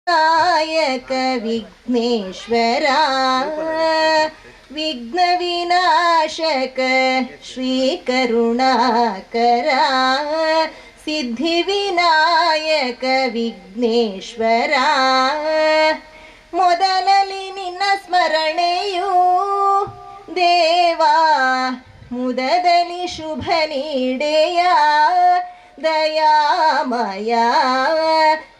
नायक विघ्नेश्वरा विघ्नविनाशक श्रीकरुणाकरा सिद्धिविनायक विघ्नेश्वरा ಮೊದಲಲಿ ನಿನ್ನ ಸ್ಮರಣೆಯು ದೇವಾ ಮುದದಲ್ಲಿ ಶುಭ ನೀಡೆಯ ದಯಾಮಯ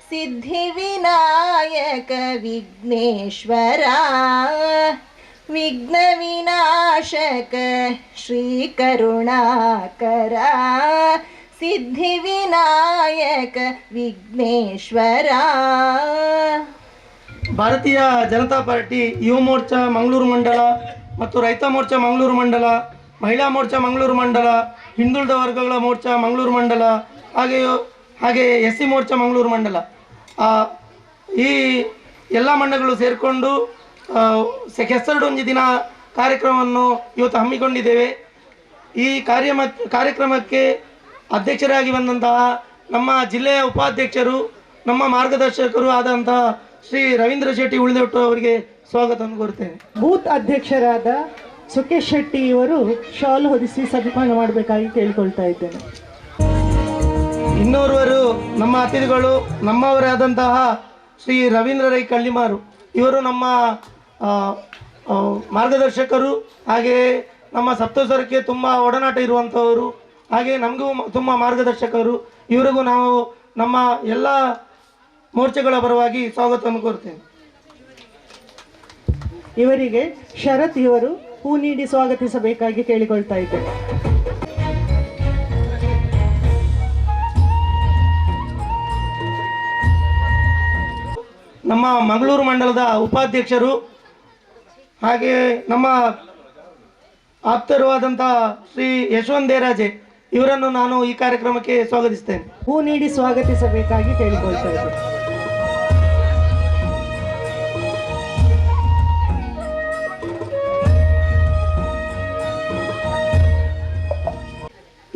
ಸಿದ್ಧಿವಿನಾಯಕ ವಿಘ್ನೇಶ್ವರ ವಿಘ್ನ ವಿನಾಶಕ ಶ್ರೀಕರುಣಾಕರ ಸಿದ್ಧಿವಿನಾಯಕ ವಿಘ್ನೇಶ್ವರ. ಭಾರತೀಯ ಜನತಾ ಪಾರ್ಟಿ ಯುವ ಮೋರ್ಚಾ ಮಂಗಳೂರು ಮಂಡಲ ಮತ್ತು ರೈತ ಮೋರ್ಚಾ ಮಂಗಳೂರು ಮಂಡಲ, ಮಹಿಳಾ ಮೋರ್ಚಾ ಮಂಗಳೂರು ಮಂಡಲ, ಹಿಂದುಳಿದ ವರ್ಗಗಳ ಮೋರ್ಚಾ ಮಂಗಳೂರು ಮಂಡಲ, ಹಾಗೆ SC ಮೋರ್ಚಾ ಮಂಗಳೂರು ಮಂಡಲ, ಈ ಎಲ್ಲ ಮಂಡಲಗಳು ಸೇರಿಕೊಂಡು ಕೆಸರಡೊಂಜಿ ದಿನ ಕಾರ್ಯಕ್ರಮವನ್ನು ಇವತ್ತು ಹಮ್ಮಿಕೊಂಡಿದ್ದೇವೆ. ಈ ಕಾರ್ಯಕ್ರಮಕ್ಕೆ ಅಧ್ಯಕ್ಷರಾಗಿ ಬಂದಂತಹ ನಮ್ಮ ಜಿಲ್ಲೆಯ ಉಪಾಧ್ಯಕ್ಷರು, ನಮ್ಮ ಮಾರ್ಗದರ್ಶಕರು ಆದಂತಹ ಶ್ರೀ ರವೀಂದ್ರ ಶೆಟ್ಟಿ ಉಳಿದೊಟ್ಟು ಅವರಿಗೆ ಸ್ವಾಗತವನ್ನು ಕೋರುತ್ತೇನೆ. ಬೂತ್ ಅಧ್ಯಕ್ಷರಾದ ಸುಖೇಶ್ ಶೆಟ್ಟಿ ಇವರು ಶಾಲು ಹೊದಿಸಿ ಸನ್ಮಾನ ಮಾಡಬೇಕಾಗಿ ಕೇಳಿಕೊಳ್ತಾ ಇದ್ದೇನೆ. ಇನ್ನೋರ್ವರು ನಮ್ಮ ಅತಿಥಿಗಳು ನಮ್ಮವರೇ ಆದಂತಹ ಶ್ರೀ ರವೀಂದ್ರ ರೈ ಕಳ್ಳಿಮಾರು, ಇವರು ನಮ್ಮ ಮಾರ್ಗದರ್ಶಕರು, ಹಾಗೆ ನಮ್ಮ ಸಪ್ತಸ್ವರಕ್ಕೆ ತುಂಬ ಒಡನಾಟ ಇರುವಂಥವರು, ಹಾಗೆ ನಮಗೂ ತುಂಬ ಮಾರ್ಗದರ್ಶಕರು. ಇವರಿಗೂ ನಾವು ನಮ್ಮ ಎಲ್ಲ ಮೋರ್ಚಾಗಳ ಪರವಾಗಿ ಸ್ವಾಗತವನ್ನು ಕೋರುತ್ತೇನೆ. ಇವರಿಗೆ ಶರತ್ ಇವರು ಹೂ ನೀಡಿ ಸ್ವಾಗತಿಸಬೇಕಾಗಿ ಕೇಳಿಕೊಳ್ತಾ ಇದ್ದೇನೆ. ನಮ್ಮ ಮಂಗಳೂರು ಮಂಡಲದ ಉಪಾಧ್ಯಕ್ಷರು ಹಾಗೆ ನಮ್ಮ ಆಪ್ತರು ಆದಂತಹ ಶ್ರೀ ಯಶವಂತ್ ದೇರಾಜೆ ಇವರನ್ನು ನಾನು ಈ ಕಾರ್ಯಕ್ರಮಕ್ಕೆ ಸ್ವಾಗತಿಸ್ತೇನೆ. ಹೂ ನೀಡಿ ಸ್ವಾಗತಿಸಬೇಕಾಗಿ ಕೇಳಿಕೊಳ್ತಾ ಇದ್ದೇನೆ.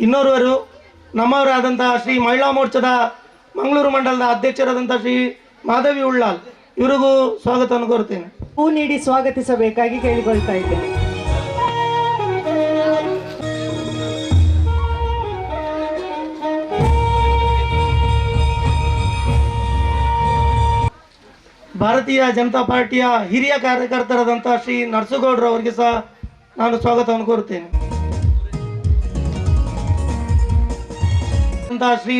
ಇನ್ನೋರ್ವರು ನಮ್ಮವರಾದಂತಹ ಶ್ರೀ ಮಹಿಳಾ ಮೋರ್ಚಾದ ಮಂಗಳೂರು ಮಂಡಲದ ಅಧ್ಯಕ್ಷರಾದಂತಹ ಶ್ರೀ ಮಾಧವಿ ಉಳ್ಳಾಲ್, ಇವರಿಗೂ ಸ್ವಾಗತವನ್ನು ಕೋರುತ್ತೇನೆ. ಹೂ ನೀಡಿ ಸ್ವಾಗತಿಸಬೇಕಾಗಿ ಕೇಳಿಕೊಳ್ತಾ ಇದ್ದೇನೆ. ಭಾರತೀಯ ಜನತಾ ಪಾರ್ಟಿಯ ಹಿರಿಯ ಕಾರ್ಯಕರ್ತರಾದಂತಹ ಶ್ರೀ ನರಸಗೌಡರು ಅವರಿಗೆ ಸಹ ನಾನು ಸ್ವಾಗತವನ್ನು ಕೋರುತ್ತೇನೆ. ಶ್ರೀ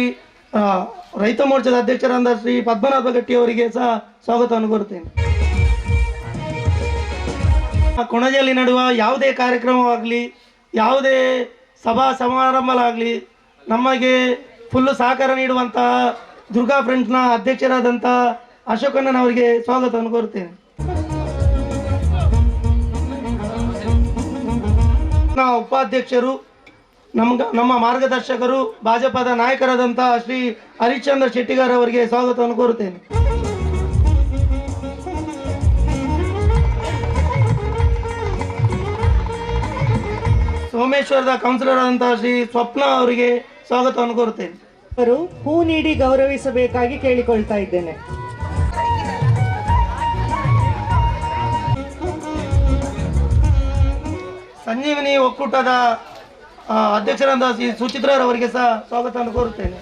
ರೈತ ಮೋರ್ಚಾದ ಅಧ್ಯಕ್ಷರಾದ ಶ್ರೀ ಪದ್ಮನಾಭ ಗಟ್ಟಿ ಅವರಿಗೆ ಸಹ ಸ್ವಾಗತವನ್ನು ಕೋರುತ್ತೇನೆ. ಕೊಣಜೆಯಲ್ಲಿ ನಡೆಯುವ ಯಾವುದೇ ಕಾರ್ಯಕ್ರಮವಾಗಲಿ, ಯಾವುದೇ ಸಭಾ ಸಮಾರಂಭಗಳಾಗಲಿ ನಮಗೆ ಫುಲ್ಲು ಸಹಕಾರ ನೀಡುವಂತಹ ದುರ್ಗಾ ಫ್ರೆಂಡ್ಸ್ನ ಅಧ್ಯಕ್ಷರಾದಂತಹ ಅಶೋಕಣ್ಣನವರಿಗೆ ಸ್ವಾಗತವನ್ನು ಕೋರುತ್ತೇನೆ. ಉಪಾಧ್ಯಕ್ಷರು ನಮ್ಮ ಮಾರ್ಗದರ್ಶಕರು ಭಾಜಪದ ನಾಯಕರಾದಂತಹ ಶ್ರೀ ಹರಿಶ್ಚಂದ್ರ ಶೆಟ್ಟಿಗಾರ್ ಅವರಿಗೆ ಸ್ವಾಗತವನ್ನು ಕೋರುತ್ತೇನೆ. ಸೋಮೇಶ್ವರದ ಕೌನ್ಸಿಲರ್ ಆದಂತಹ ಶ್ರೀ ಸ್ವಪ್ನ ಅವರಿಗೆ ಸ್ವಾಗತವನ್ನು ಕೋರುತ್ತೇನೆ. ಅವರು ಹೂ ನೀಡಿ ಗೌರವಿಸಬೇಕಾಗಿ ಕೇಳಿಕೊಳ್ತಾ ಇದ್ದೇನೆ. ಸಂಜೀವನಿ ಒಕ್ಕೂಟದ ಅಧ್ಯಕ್ಷರಾದ ಶ್ರೀ ಸುಚಿತ್ರರವರಿಗೆ ಸಹ ಸ್ವಾಗತವನ್ನು ಕೋರುತ್ತೇನೆ.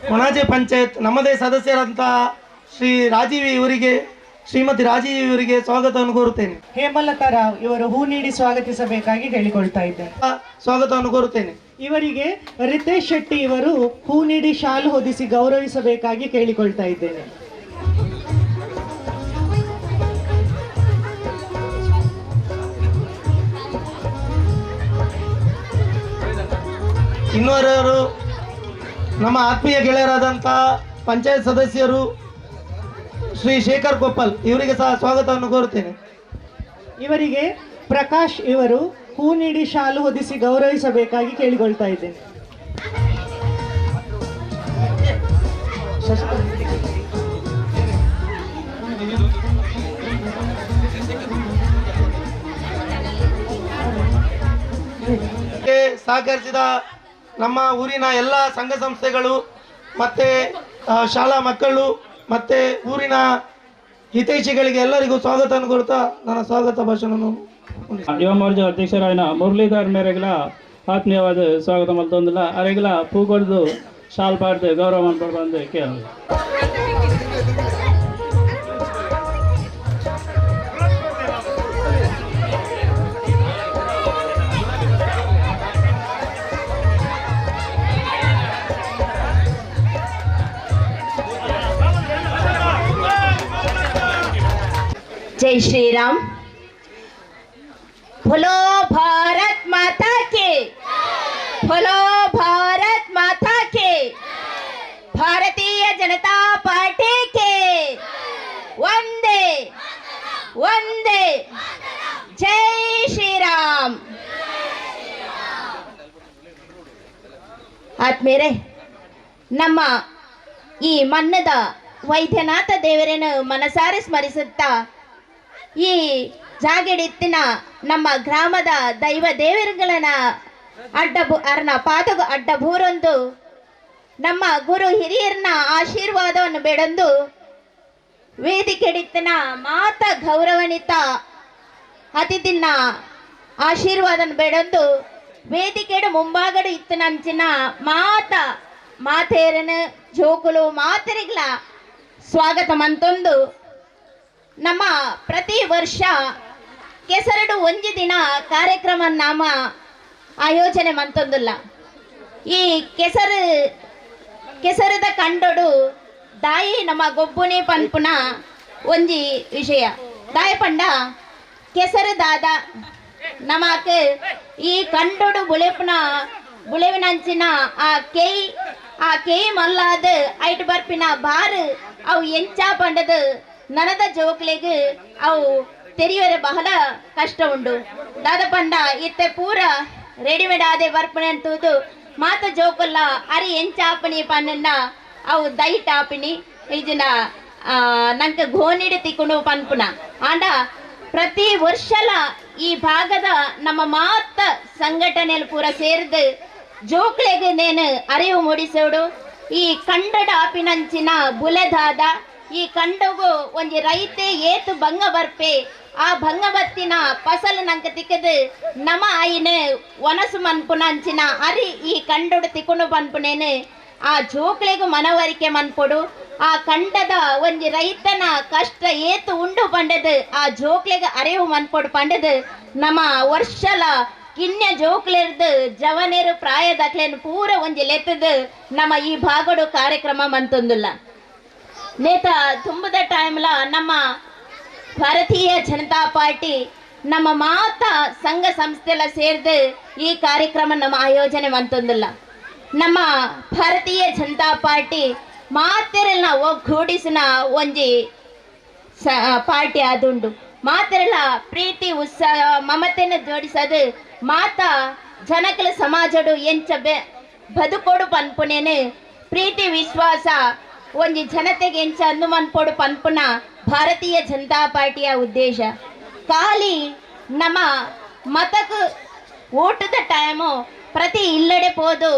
ಕೊಣಾಜೆ ಪಂಚಾಯತ್ ನಮ್ಮದೇ ಸದಸ್ಯರಂತಹ ಶ್ರೀಮತಿ ರಾಜೀವಿ ಇವರಿಗೆ ಸ್ವಾಗತವನ್ನು ಕೋರುತ್ತೇನೆ. ಹೇಮಲತಾ ರಾವ್ ಇವರು ಹೂ ನೀಡಿ ಸ್ವಾಗತಿಸಬೇಕಾಗಿ ಕೇಳಿಕೊಳ್ತಾ ಇದ್ದೇನೆ. ಸ್ವಾಗತವನ್ನು ಕೋರುತ್ತೇನೆ. ಇವರಿಗೆ ರಿತೇಶ್ ಶೆಟ್ಟಿ ಇವರು ಹೂ ನೀಡಿ ಶಾಲು ಹೊದಿಸಿ ಗೌರವಿಸಬೇಕಾಗಿ ಕೇಳಿಕೊಳ್ತಾ ಇದ್ದೇನೆ. ಇನ್ನೋರ್ವರು ನಮ್ಮ ಆತ್ಮೀಯ ಗೆಳೆಯರಾದಂಥ ಪಂಚಾಯತ್ ಸದಸ್ಯರು ಶ್ರೀ ಶೇಖರ್ ಕೊಪ್ಪಲ್ ಇವರಿಗೆ ಸಹ ಸ್ವಾಗತವನ್ನು ಕೋರುತ್ತೇನೆ. ಇವರಿಗೆ ಪ್ರಕಾಶ್ ಇವರು ಹೂ ನೀಡಿ ಶಾಲು ಹೊದಿಸಿ ಗೌರವಿಸಬೇಕಾಗಿ ಕೇಳಿಕೊಳ್ತಾ ಇದ್ದೇನೆ. ಸಹಕರಿಸಿದ ನಮ್ಮ ಊರಿನ ಎಲ್ಲ ಸಂಘ ಸಂಸ್ಥೆಗಳು ಮತ್ತು ಶಾಲಾ ಮಕ್ಕಳು ಮತ್ತು ಊರಿನ ಹಿತೈಷಿಗಳಿಗೆ ಎಲ್ಲರಿಗೂ ಸ್ವಾಗತವನ್ನು ಕೊಡ್ತಾ ನನ್ನ ಸ್ವಾಗತ ಭಾಷಣವನ್ನು ಯುವ ಮೋರ್ಚಾ ಅಧ್ಯಕ್ಷರಾದ ಮುರಳೀಧರ್ ಮೇರೆಗಳ ಆತ್ಮೀಯವಾದ ಸ್ವಾಗತ ಮಲ್ತೊಂದಿಲ್ಲ ಅರೆಗಳ ಪೂಗೊಡ್ದು ಶಾಲ್ ಪಾಡ್ದು ಗೌರವ ಮಾಡ್ಕೊಂಡು ಬಂದು ಕೇಳ जय श्री राम। बोलो भारत माता के, बोलो भारत माता के, भारतीय जनता पार्टी के वंदे वंदे जय श्री राम। ಆತ್ಮೇರೆ ನಮ್ಮ ಈ ಮನ್ನದ ವೈದ್ಯನಾಥ ದೇವರನ್ನು ಮನಸಾರೆ ಸ್ಮರಿಸುತ್ತಾ ಈ ಜಾಗಿಡಿತ್ತಿನ ನಮ್ಮ ಗ್ರಾಮದ ದೈವ ದೇವರುಗಳನ್ನ ಅರ್ನ ಪಾದಗ ಅಡ್ಡ ಬೂರೊಂದು ನಮ್ಮ ಗುರು ಹಿರಿಯರನ್ನ ಆಶೀರ್ವಾದವನ್ನು ಬೇಡೊಂದು ವೇದಿಕೆಡಿತ್ತಿನ ಮಾತ ಗೌರವಾನ್ವಿತ ಅತಿಥಿನ ಆಶೀರ್ವಾದವನ್ನು ಬೇಡೊಂದು ವೇದಿಕೆಡು ಮುಂಭಾಗಡು ಇತ್ತನಂಚಿನ ಮಾತೇರನು ಜೋಕುಲು ಮಾತರಿಗಳ ಸ್ವಾಗತ ಮಂತೊಂದು ನಮ್ಮ ಪ್ರತಿ ವರ್ಷ ಕೆಸರಡು ಒಂಜಿ ದಿನ ಕಾರ್ಯಕ್ರಮ ನಾಮ ಆಯೋಜನೆ ಮಂತೊಂದುಲ್ಲ ಈ ಕೆಸರದ ಕಂಡೊಡು ದಾಯಿ ನಮ್ಮ ಗೊಬ್ಬುನಿ ಪನ್ಪುನ ಒಂಜಿ ವಿಷಯ ದಾಯ ಪಂಡ ಕೆಸರು ದಾದ ನಮಕ್ ಈ ಕಂಡೊಡು ಬುಳೆವಿನಂಚಿನ ಆ ಕೇಯಿ ಮಲ್ಲಾದ ಐಟ್ ಬರ್ಪಿನ ಬಾರ್ ಅವು ಎಂಚಾ ಪಂಡದು ನನದ ಜೋಕ್ಲೆಗ್ ಅವು ತೆರೆಯುವರೆ ಬಹಳ ಕಷ್ಟ ಉಂಡು ದಾದ ಪಂಡ ಇತ್ತೆ ಪೂರ ರೆಡಿಮೇಡ್ ಆದೆ ಬರ್ಪಣೆ ಅಂತುದು ಮಾತ ಜೋಕಲ್ಲ ಅರಿ ಎಂಚಾಪಣಿ ಪನ್ನ ಅವು ದೈಟ್ ಆಪಿನಿ ಈಜಿನ ನಂಗೆ ಗೋನಿಡಿ ತಿಕ್ಕೊಂಡು ಪನ್ಪುನ ಆಂಡ ಪ್ರತಿ ವರ್ಷಲ ಈ ಭಾಗದ ನಮ್ಮ ಮಾತ ಸಂಘಟನೆಯಲ್ಲಿ ಪೂರ ಸೇರಿದು ಜೋಕ್ಲೆಗ್ ನೇನು ಅರಿವು ಮೂಡಿಸೋಡು ಈ ಕಂಡಡ ಆಪಿನಂಚಿನ ಬುಲೆದಾದ ಈ ಕಂಡಗು ಒಂಜಿ ರೈತೆ ಏತು ಭಂಗ ಬರ್ಪೆ ಆ ಭಂಗ ಬತ್ತಿನ ಫಸಲು ನಂಗೆ ತಿಕ್ಕದು ನಮ ಆಯಿನ ಒನಸು ಮನ್ಪುನಂಚಿನ ಅರಿ ಈ ಕಂಡೊಡು ತಿಕ್ಕೊಂಡು ಪನ್ಪುನೇನು ಆ ಜೋಕ್ಲೆಗು ಮನವರಿಕೆ ಮನ್ಪೊಡು ಆ ಕಂಡದ ಒಂಜಿ ರೈತನ ಕಷ್ಟ ಏತು ಉಂಡು ಪಂಡದು ಆ ಜೋಕ್ಲೆಗ ಅರಿವು ಮನ್ಪೊಡು ಪಂಡದು ನಮ್ಮ ವರ್ಷಲ ಕಿನ್ಯ ಜೋಕ್ಲೆರ್ದು ಜವನೇರು ಪ್ರಾಯದಕ್ಲೇನು ಪೂರ ಒಂಜಿ ಲೆತ್ತದು ನಮ್ಮ ಈ ಭಾಗಡು ಕಾರ್ಯಕ್ರಮ ಮಂತೊಂದುಲ್ಲ ನೇತ ತುಂಬದ ಟೈಮ್ಲ ನಮ್ಮ ಭಾರತೀಯ ಜನತಾ ಪಾರ್ಟಿ ನಮ್ಮ ಮಾತ ಸಂಘ ಸಂಸ್ಥೆಲ್ಲ ಸೇರ್ದು ಈ ಕಾರ್ಯಕ್ರಮ ನಮ್ಮ ಆಯೋಜನೆ ಮಂತೊಂದುಲ್ಲ ನಮ್ಮ ಭಾರತೀಯ ಜನತಾ ಪಾರ್ಟಿ ಮಾತೆರಲ್ನ ಒಗ್ಗೂಡಿಸಿನ ಒಂಜಿ ಪಾರ್ಟಿ ಆದುಂಡು ಮಾತೆರಲ ಪ್ರೀತಿ ಉತ್ಸಾಹ ಮಮತೆನ ಜೋಡಿಸದು ಮಾತ ಜನಕಲ ಸಮಾಜಡು ಎಂಚ ಬದುಕೋಡು ಪನ್ಪುನೇನು ಪ್ರೀತಿ ವಿಶ್ವಾಸ ಒಂಜಿ ಜನತೆಗೆ ಎಂಚ ಅಂದು ಮನ್ಪೋಡು ಪನ್ಪುನ ಭಾರತೀಯ ಜನತಾ ಪಾರ್ಟಿಯ ಉದ್ದೇಶ ಖಾಲಿ ನಮ್ಮ ಮತಕ್ಕೆ ಓಟದ ಟೈಮು ಪ್ರತಿ ಇಲ್ಲಡೆ ಪೋದು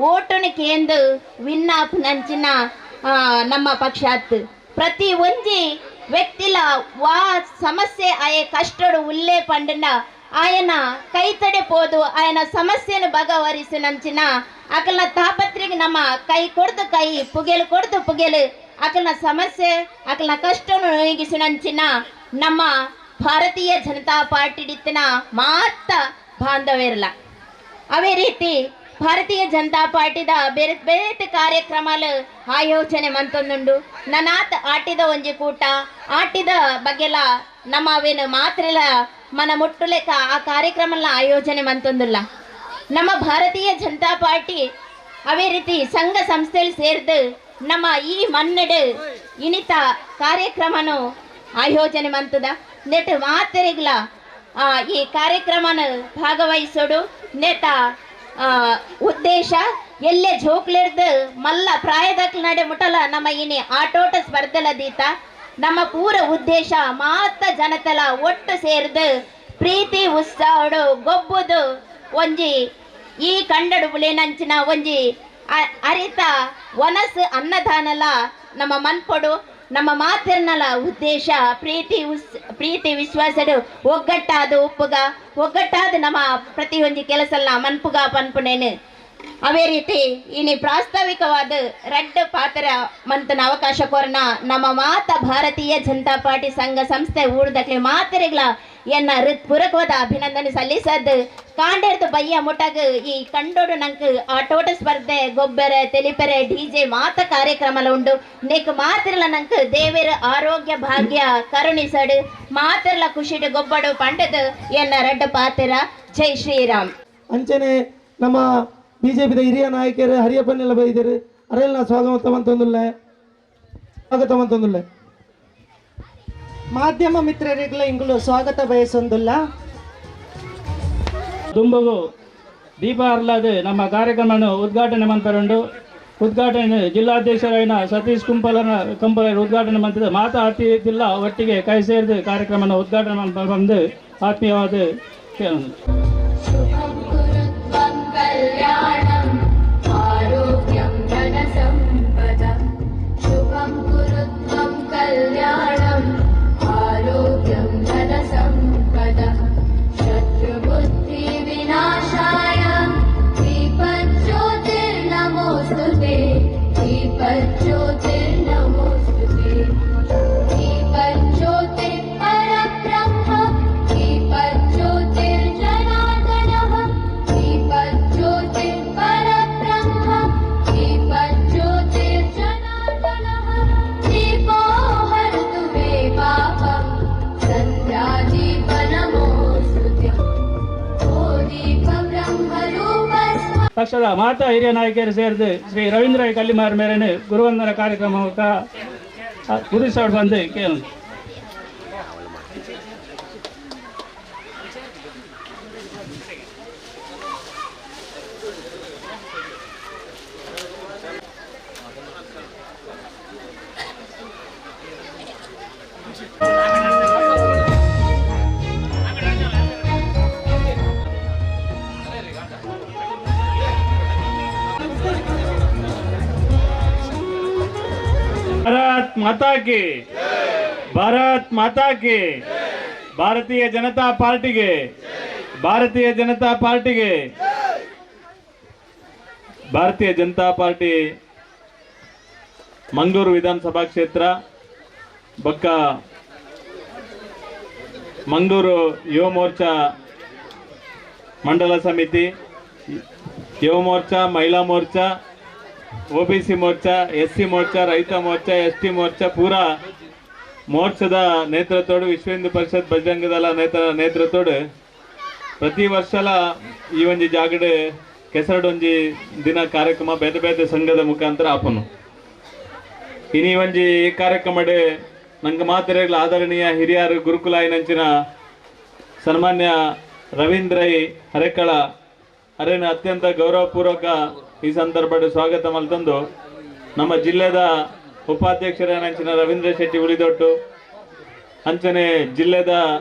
ಓಟುನ ಕೇಂದು ವಿನ್ನಾಪ್ ನಂಚಿನ ನಮ್ಮ ಪಕ್ಷಾತ್ ಪ್ರತಿ ಒಂಜಿ ವ್ಯಕ್ತಿಲ ವಾ ಸಮಸ್ಯೆ ಆಯ ಕಷ್ಟಡು ಉಲ್ಲೇ ಪಂಡನ ఆయన ಕೈತಡೆ ಪೋದು ఆయన ಸಮಸ್ಯೆಯನ್ನು ಬಗೆಹರಿಸಿ ನಂಚಿನ ಅಕಲ್ನ ತಾಪತ್ರಿಗೆ ನಮ್ಮ ಕೈ ಕೊಡ್ದು ಕೈ ಪುಗೆಲು ಕೊಡ್ದು ಪುಗೆಲು ಅಕಲ್ನ ಸಮಸ್ಯೆ ಅಕಲ್ನ ಕಷ್ಟವನ್ನು ನೀಗಿಸಿ ನಂಚಿನ ನಮ್ಮ ಭಾರತೀಯ ಜನತಾ ಪಾರ್ಟಿ ಇತ್ತಿನ ಮಾತ ಬಾಂಧವ್ಯರಲ್ಲ ಅವೇ ರೀತಿ ಭಾರತೀಯ ಜನತಾ ಪಾರ್ಟಿದ ಬೇರೆ ಬೇರೆ ಕಾರ್ಯಕ್ರಮಾಲು ಆಯೋಜನೆ ಮಂತೊಂದುಂಡು ನನಾತ್ ಆಟಿದ ಒಂಜಿ ಕೂಟ ಆಟಿದ ಬಗ್ಗೆಲ ನಮ್ಮ ಅವೇನು ಮಾತ್ರೆಲ మన ಮುಟ್ಟುಲೆಕ್ಕ ಆ ಕಾರ್ಯಕ್ರಮನ ಆಯೋಜನೆ ಮಂತೊಂದುಲ್ಲ ನಮ್ಮ ಭಾರತೀಯ ಜನತಾ ಪಾರ್ಟಿ ಅವೇ ರೀತಿ ಸಂಘ ಸಂಸ್ಥೆಯಲ್ಲಿ ಸೇರಿದು ನಮ್ಮ ಈ ಮನ್ನಡು ಇನಿತ ಕಾರ್ಯಕ್ರಮನು ಆಯೋಜನೆ ಮಂತದ ನೆಟ್ ಮಾತೆರೆಗ್ಲ ಈ ಕಾರ್ಯಕ್ರಮನ ಭಾಗವಹಿಸೋಡು ನೆಟ ಉದ್ದೇಶ ಎಲ್ಲೇ ಜೋಕ್ಲೆರ್ದು ಮಲ್ಲ ಪ್ರಾಯದಕ್ಲ ನಡೆ ಮುಟ್ಟಲ ನಮ್ಮ ಇನಿ ಆಟೋಟ ಸ್ಪರ್ಧೆಲ ದೀತ ನಮ್ಮ ಪೂರ ಉದ್ದೇಶ ಮಾತ ಜನತೆಲ ಒಟ್ಟು ಸೇರಿದು ಪ್ರೀತಿ ಉತ್ಸಾಹಡು ಗೊಬ್ಬುದು ಒಂಜಿ ಈ ಕಂಡಡು ಬುಲೆನಂಚಿನ ಒಂಜಿ ಅರಿತ ವನಸ್ ಅನ್ನದಾನಲ ನಮ್ಮ ಮನ್ಪೊಡು ನಮ್ಮ ಮಾತಿರ್ನಲ ಉದ್ದೇಶ ಪ್ರೀತಿ ವಿಶ್ವಾಸಡು ಒಗ್ಗಟ್ಟಾದ ಉಪ್ಪುಗ ಒಗ್ಗಟ್ಟಾದ ನಮ್ಮ ಪ್ರತಿಯೊಂದು ಕೆಲಸಲ್ಲ ಮನ್ಪುಗ ಪನ್ಪುನೇನು ಅವೇ ರೀತಿ ಇನಿ ಪ್ರಾಸ್ತಾವಿಕವಾದ ರಡ್ಡ ಪಾತ್ರ ಮಂತನ ಅವಕಾಶ ಕೊರನ ನಮ್ಮ ಮಾತ ಭಾರತೀಯ ಜನತಾ ಪಾರ್ಟಿ ಸಂಘ ಸಂಸ್ಥೆ ಊರ್ದಕ್ಲೆ ಮಾತರಿಗಳ ಎನ್ನ ಹೃತ್ಪೂರ್ವಕವಾದ ಅಭಿನಂದನೆ ಸಲ್ಲಿಸದ್ ಕಾಂಡೇರ್ದು ಬಯ್ಯ ಮುಟಗ್ ಈ ಕಂಡೋಡು ನಂಕ್ ಆಟೋಟ ಸ್ಪರ್ಧೆ ಗೊಬ್ಬರ ತೆಲಿಪೆರೆ ಡಿಜೆ ಮಾತ ಕಾರ್ಯಕ್ರಮ ಉಂಡು ನೆಕ್ ಮಾತಿರ್ಲ ನಂಕ್ ದೇವರ ಆರೋಗ್ಯ ಭಾಗ್ಯ ಕರುಣಿಸಡ್ ಮಾತಿರ್ಲ ಖುಷಿಡ್ ಗೊಬ್ಬಡು ಪಂಡದ್ ಎನ್ನ ರಡ್ಡ ಪಾತ್ರ ಜೈ ಶ್ರೀರಾಮ್. ಅಂಚನೆ ನಮ್ಮ ಬಿಜೆಪಿದ ಹಿರಿಯ ನಾಯಕರು ಹರಿಯಪ್ಪನೆಲ್ಲ ಬೈದರು ಅರೆಲ್ಲ ಸ್ವಾಗತ ಮಾಧ್ಯಮ ಮಿತ್ರರಿಗೆಲ್ಲ ಇಂಗ್ಲು ಸ್ವಾಗತ ಬಯಸೊಂದುಲ್ಲ. ದುಂಬಗು ದೀಪ ಅರ್ಲಾದು ನಮ್ಮ ಕಾರ್ಯಕ್ರಮವನ್ನು ಉದ್ಘಾಟನೆ ಮಂತರುಂಡು ಉದ್ಘಾಟನೆ ಜಿಲ್ಲಾಧ್ಯಕ್ಷರಾಯಿನ ಸತೀಶ್ ಕಂಪಲರ್ ಉದ್ಘಾಟನೆ ಮಂತಿದ ಮಾತಾಡ್ತಿದ್ದಿಲ್ಲ ಒಟ್ಟಿಗೆ ಕೈ ಸೇರಿದು ಕಾರ್ಯಕ್ರಮವನ್ನು ಉದ್ಘಾಟನೆ ಬಂದು ಆತ್ಮೀಯವಾದ कल्याणम् आरोग्यं धनसम्पदम् शुभं कुरु त्वं कल्याणम् आरोग्यं धनसम्पदम् शत्रुबुद्धिविनाशाय दीपज्योतिर्नमोऽस्तु ते दीपज्योतिर्नमोऽस्तु ते दीपज्योतिः परब्रह्म दीपज्योतिर्जनार्दनः दीपज्योतिः परब्रह्म दीपज्योतिर्जनार्दनः दीपो हरतु मे पापं सन्ध्यादीपनमोऽस्तु ते ओ दीपब्रह्मरूपस्व. ಪಕ್ಷದ ಮಾತಾ ಹಿರಿಯ ನಾಯಕರು ಸೇರಿದು ಶ್ರೀ ರವೀಂದ್ರ ಕಲ್ಲಿಮಾರ್ ಮೇರೆನೆ ಗುರುವಂದನ ಕಾರ್ಯಕ್ರಮಕ್ಕೆ ಉದಿಸಾಡ್ ಬಂದು ಕೇಳ भारत माता की भारतीय जनता पार्टी के भारतीय जनता पार्टी मंगलूರು विधानसभा क्षेत्र बक्क मंगलूರು युव मोर्चा मंडल समिति युव मोर्चा महिला मोर्चा ओबीसी मोर्चा एससी मोर्चा रैत मोर्चा एसटी मोर्चा पूरा मोर्चाದ ನೇತೃತ್ವದೋಡು ವಿಶ್ವ ಹಿಂದೂ ಪರಿಷತ್ ಬಜರಂಗ ದಳ ನೇತೃತ್ವದೋಡು ಪ್ರತಿ ವರ್ಷಲ ಈ ಒಂಜಿ ಜಾಗಡೆ ಕೆಸರಡೊಂಜಿ ದಿನ ಕಾರ್ಯಕ್ರಮ ಬೇತೆ ಬೇತೆ ಸಂಘದ ಮುಖಾಂತರ ಆಪನು ಇನಿ ಒಂಜಿ ಕಾರ್ಯಕ್ರಮಡೆ ನಂಗೆ ಮಾತರೆಗಳ ಆದರಣೀಯ ಹಿರಿಯರು ಗುರುಕುಲ ನಂಚಿನ ಸನ್ಮಾನ್ಯ ರವೀಂದ್ರೈ ಹರೆಕಳ ಅರೇನ ಅತ್ಯಂತ ಗೌರವಪೂರ್ವಕ ಈ ಸಂದರ್ಭದ ಸ್ವಾಗತ ಮಲ್ತಂದು ನಮ್ಮ ಜಿಲ್ಲೆದ ಉಪಾಧ್ಯಕ್ಷರಂಚಿನ ರವೀಂದ್ರ ಶೆಟ್ಟಿ ಉಳಿದೊಟ್ಟು ಅಂಚನೆ ಜಿಲ್ಲೆದ